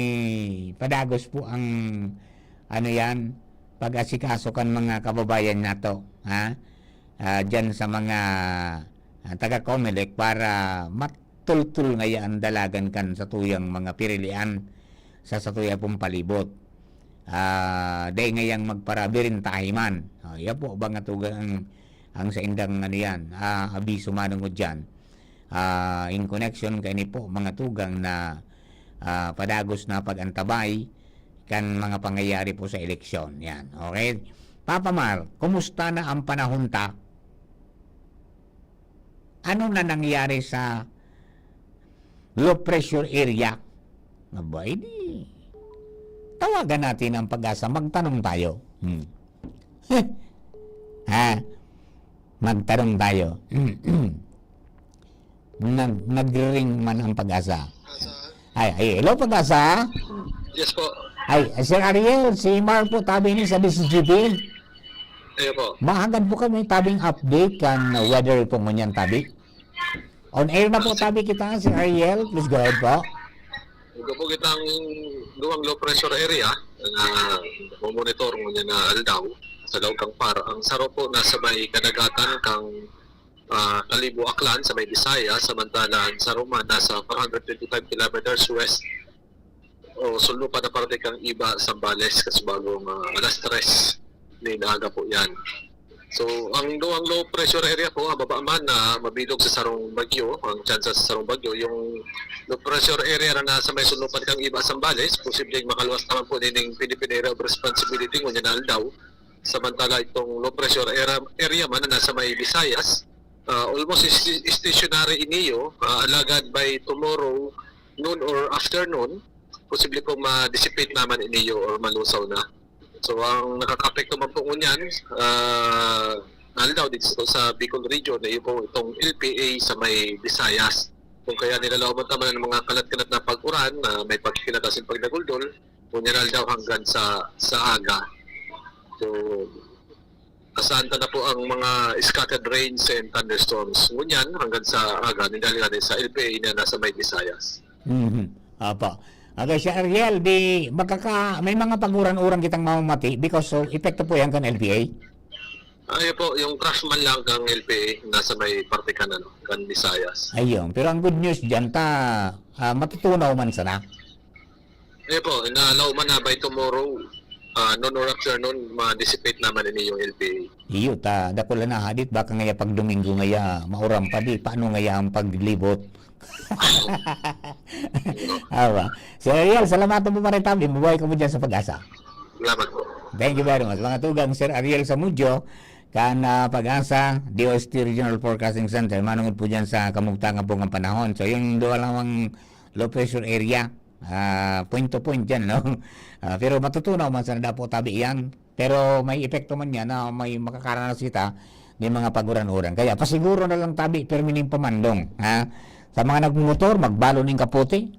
Speaker 1: Padagos po ang pag-asikaso kan mga kababayan nato. Diyan sa mga taga-COMELEC para matultul ngayaan dalagan kan sa tuyang mga pirilian sa tuyang pong palibot. Dahil ngayang magparabirin tahiman. Yan po ba nga tugang ang sa indang abiso manong dyan. In connection kay ni po mga tugang na padagos na pag-antabay kan mga pangyayari po sa eleksyon. Yan. Okay? Papa Mar, kumusta na ang panahon ta? Ano na nangyari sa low pressure area? Abay, di. Tawagan natin ang Pag-asa. Magtanong tayo. Magtanong tayo. Nag-ring man ang Pag-asa. Hello Pag-asa?
Speaker 2: Yes po.
Speaker 1: Sir Ariel, si Mar po tabi ni sa DCGP.
Speaker 2: Ayo po.
Speaker 1: Mahagad po kami tabing update kan weather po ngunyan tabi. On air na po tabi kita, Sir Ariel. Please go ahead po.
Speaker 2: Huwag po kitang duwang low pressure area na monitor mo niya na aldaw sa daw kang para. Ang saro po nasa may kadagatan kang Kalibo Aklan sa may Bisaya, samantalang sa Roma nasa 425 kilometers west o sulno pa na parte kang iba Sambales kasi bagong alas 3 ni naaga po yan. So ang low pressure area po baba man na mabilog sa sarong bagyo, ang chances sa sarong bagyo, yung low pressure area na nasa may sulupan kang iba Sambales, posibleng makaluwas naman po nining Philippine Area of Responsibility ngunyan na aldaw. Samantala itong low pressure area man na nasa may Visayas, almost stationary iniyo, alagad by tomorrow noon or afternoon, posible po ma-dissipate naman iniyo or malusaw na. So ang nakaka-apekto man po ngunyan, naldaw dito sa Bicol region na po itong LPA sa may Visayas. Kung kaya nilalawaman naman ng mga kalat-kalat na pag-uran, may pagkinatasin pag naguldol, ngunyan naldaw hanggang sa aga. So kasanta na po ang mga scattered rains and thunderstorms. Ngunyan hanggang sa aga, nilalaman sa LPA na nasa may Visayas.
Speaker 1: Apa. Okay, si Ariel, may mga paguran-uran kitang mamamati because of epekto po yan kan LPA?
Speaker 2: Ayun po, yung crash man lang kang LPA nasa may parte kan Visayas.
Speaker 1: Ayun, pero ang good news dyan, matutunaw man sana.
Speaker 2: Ayun po, inaalaw man na by tomorrow, noon or afternoon, ma-dissipate naman ini yung LPA.
Speaker 1: Iyo, dakula na hadit, baka ngaya pag Domingo ngaya, mauram pa di, paano ngaya ang paglibot? Sir Ariel, salamat po pa rin tabi. Mabuhay ko mo dyan sa Pag-asa.
Speaker 2: Salamat po.
Speaker 1: Thank you very much. Mga tugang, Sir Ariel Samudjo, kan Pag-asa, DOST Regional Forecasting Center. Manungod po dyan sa kamugtangan po ng panahon. So, yung doon lang ang low pressure area, point to point dyan, no? Pero matutunaw man sa nadapo tabi yan. Pero may epekto man yan na may makakaranas kita ng mga paguran-uran. Kaya pasiguro na lang tabi, pero mining pamandong. Sa mga nagmumotor, magbalo ng kapote.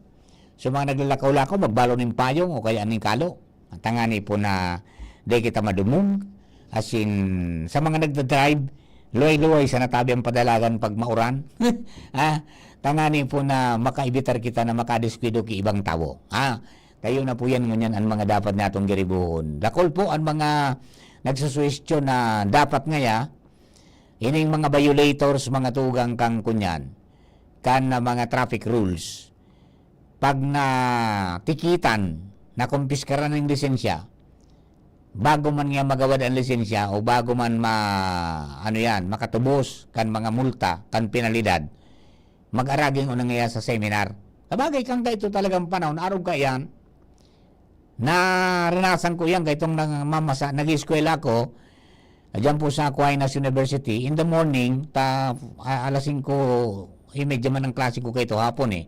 Speaker 1: Sa mga naglalakaw-lakaw, magbalo ng payong o kaya ng kalo. Ang tangani po na di kita madumong. As in, sa mga nagdadrive, luway-luway sa natabi ang padalagan pag mauran. Tangani po na makaibitar kita na makadiskwido ki ibang tao. Kayo na po yan ngunyan ang mga dapat natong giribuhon. Dakol po ang mga nagsusuwestyon na dapat ngaya, ining mga violators, mga tugang kang kunyan, kan na mga traffic rules. Pag na tikitan, na kumpiskaran ng lisensya, bago man nga magawad ang lisensya o bago man makatubos kan mga multa, kan penalidad, mag-araging unang ngaya sa seminar. Sabagay kang ito talagang panahon, araw ka yan, naranasan ko yan, kaytong nag-eskwela ko, dyan po sa Aquinas University, in the morning, alas 5:30 man ang klase ko kayto hapon eh.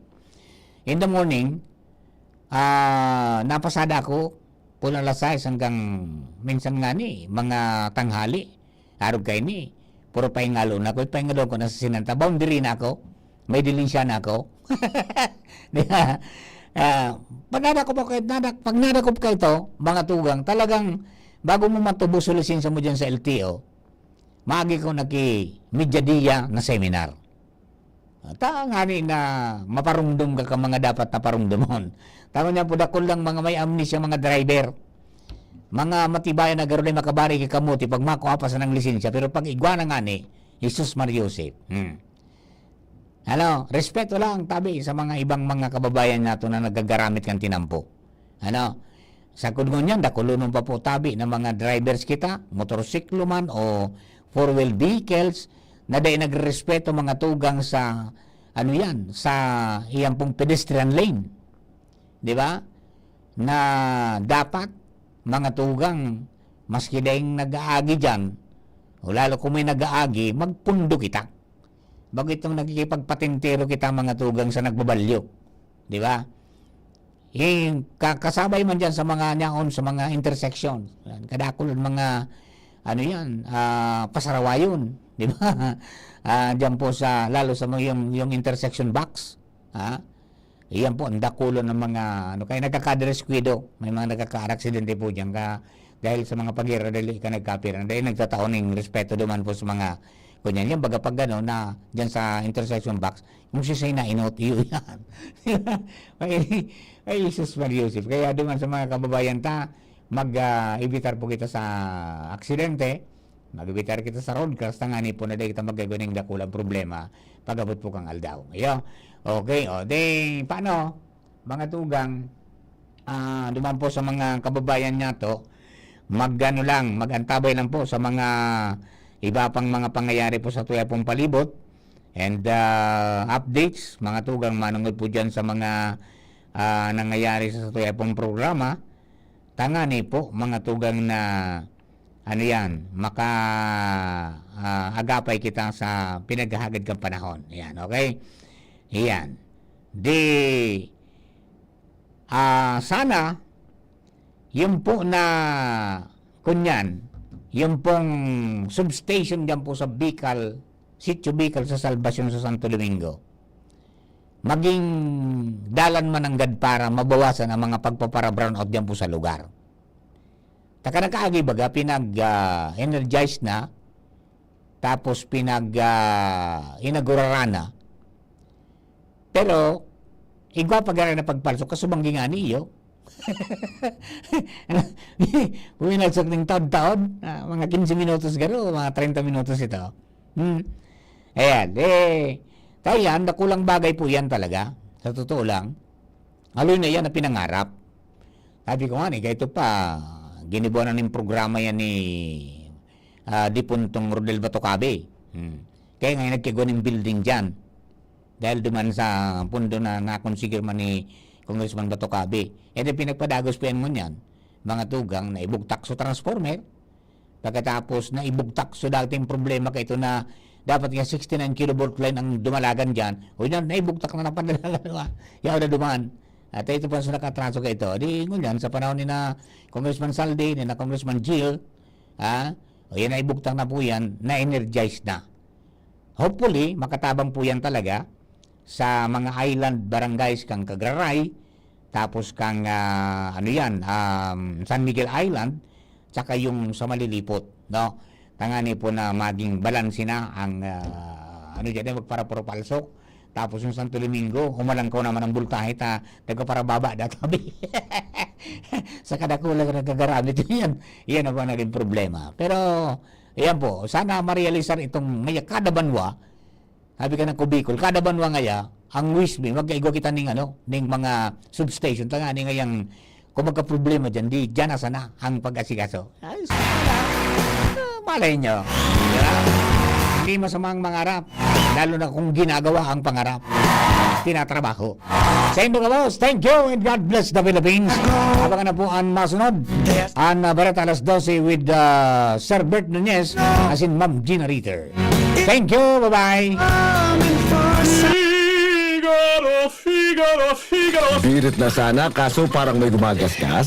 Speaker 1: In the morning, napasada ako, pulang alas 6 hanggang minsan nga ni, mga tanghali, araw kayo ni, puro pahingalo na ako, pahingalo ko na sa sinanta, boundary na ako, may dilinsya na ako. Pag nadakop ka ito, mga tugang, talagang bago mo matubos ang lisensya mo dyan sa LTO, maagi ko naki-medyadiya na seminar. Ngani na maparungdom ka mga dapat na parungdomon. Tama niya po dakol lang mga may amnesia mga driver. Mga matibayan na garoon ay makabari kikamuti pag makuhapasan ng lisensya. Pero pag igwana nga ni, Jesus Mariusip. Respeto lang tabi sa mga ibang mga kababayan nato na nagagaramit kang tinampo. Sa kudngon yan, dakulunong pa po tabi ng mga drivers kita, motorsiklo man o four-wheel vehicles, na dahil nagrespeto mga tugang sa sa iyang pong pedestrian lane. Di ba? Na dapat mga tugang maski dahil nag-aagi dyan, o lalo kung may nag-aagi, magpundo kita. Bago itong nagkikipagpatintero kita mga tugang sa nagbabalyo. Di ba? Kasabay man dyan sa mga nyaon, sa mga intersection. Kadakol mga pasarawayon. Di ba? Diyan po sa, lalo sa yung intersection box. Iyan po, ang dakulo ng mga, kaya nagkakaderesquido. May mga nagkaka-aksidente po dyan dahil sa mga pagira, dahil ka nagkapira. Dahil nagtataon ng respeto duman po sa mga, kunyan, yung baga pag gano'n na dyan sa intersection box, kung sisay na inot, iyo yan. Ay, Jesus Mariusip. Kaya duman sa mga kababayan mag-ibitar po kita sa aksidente, mag-ibitar kita sa road crash, tangani po na dahil kita magagaling dakulang problema, pag-abot po kang aldaw. Okay, paano? Mga tugang, duman po sa mga kababayan niya to, mag-antabay lang po sa mga iba pang mga pangyayari po sa tuya pong palibot and updates, mga tugang manungod po dyan sa mga nangyayari sa tuya pong programa. Tangani po mga tugang na agapay kita sa pinaghahagad kang panahon. Yan, okay? Yan. Sana yung po na kunyan, yung pong substation dyan po sa Bicol, Sitio Bicol sa Salvacion sa Santo Domingo, maging dalan man ang para mabawasan ang mga pagpapara-brownout dyan po sa lugar. Taka nakaagi baga, pinag-energize na, tapos inagurara na. Pero, igwa pag-ara na pagpalso, kasubanggi nga niyo. Puminagsak ng taon-taon, mga 15 minutos garo, mga 30 minutos ito. Ayan, kaya yan, nakulang bagay po yan talaga, sa totoo lang. Aloy na yan na pinangarap. Sabi ko nga, kaya ito pa, ginibuan na ng programa yan ni Dipuntong Rodel Batocabe. Kaya ngayon nagkagawa ng building dyan. Dahil duman sa pundo na nakonsigir man ni Congressman Batocabe. Pinagpadagos pa yan mo yan, mga tugang na ibugtak sa transformer. Pagkatapos na ibugtak sa dating problema ka ito na dapat nga 69 kilovolt line ang dumalagan dyan. O yan, naibugtak na napadalagan. Yaw na dumaan. At ito pa sa nakatraso ka ito. Di ngunyan, sa panahon ni na Congressman Saldi, ni na Congressman Jill, o yan, naibugtak na po yan, na-energize na. Hopefully, makatabang po yan talaga sa mga island barangays kang Kagraray, tapos kang San Miguel Island, tsaka yung sa Malilipot, no? tangani po na maging balanse na ang ano dyan, magpara-propalsok. Tapos yung Santo Domingo, humalang ko naman ang bultahe ta, para baba databi. Sa kadakulang nagagaramit yan. Yan ang naging problema. Pero, ayan po, sana ma-realize itong may kada banwa, sabi ka ng Kubikol, kada banwa ngaya, ang WISB, magkaigo kita ning mga substation, tangani ngayang, kung magka-problema dyan, di dyan na sana ang pag-asikaso. Ay, malay nyo. Yeah. Hindi masamang mangarap, lalo na kung ginagawa ang pangarap. Tinatrabaho. Sa inyo ka, boss, thank you and God bless the Philippines. Abangan na po ang masunod. Ang Barata alas 12 with Sir Bert Nunez as in Ma'am Gina Ritter. Thank you, bye-bye.
Speaker 3: Birit na sana kaso parang may gumagasgas.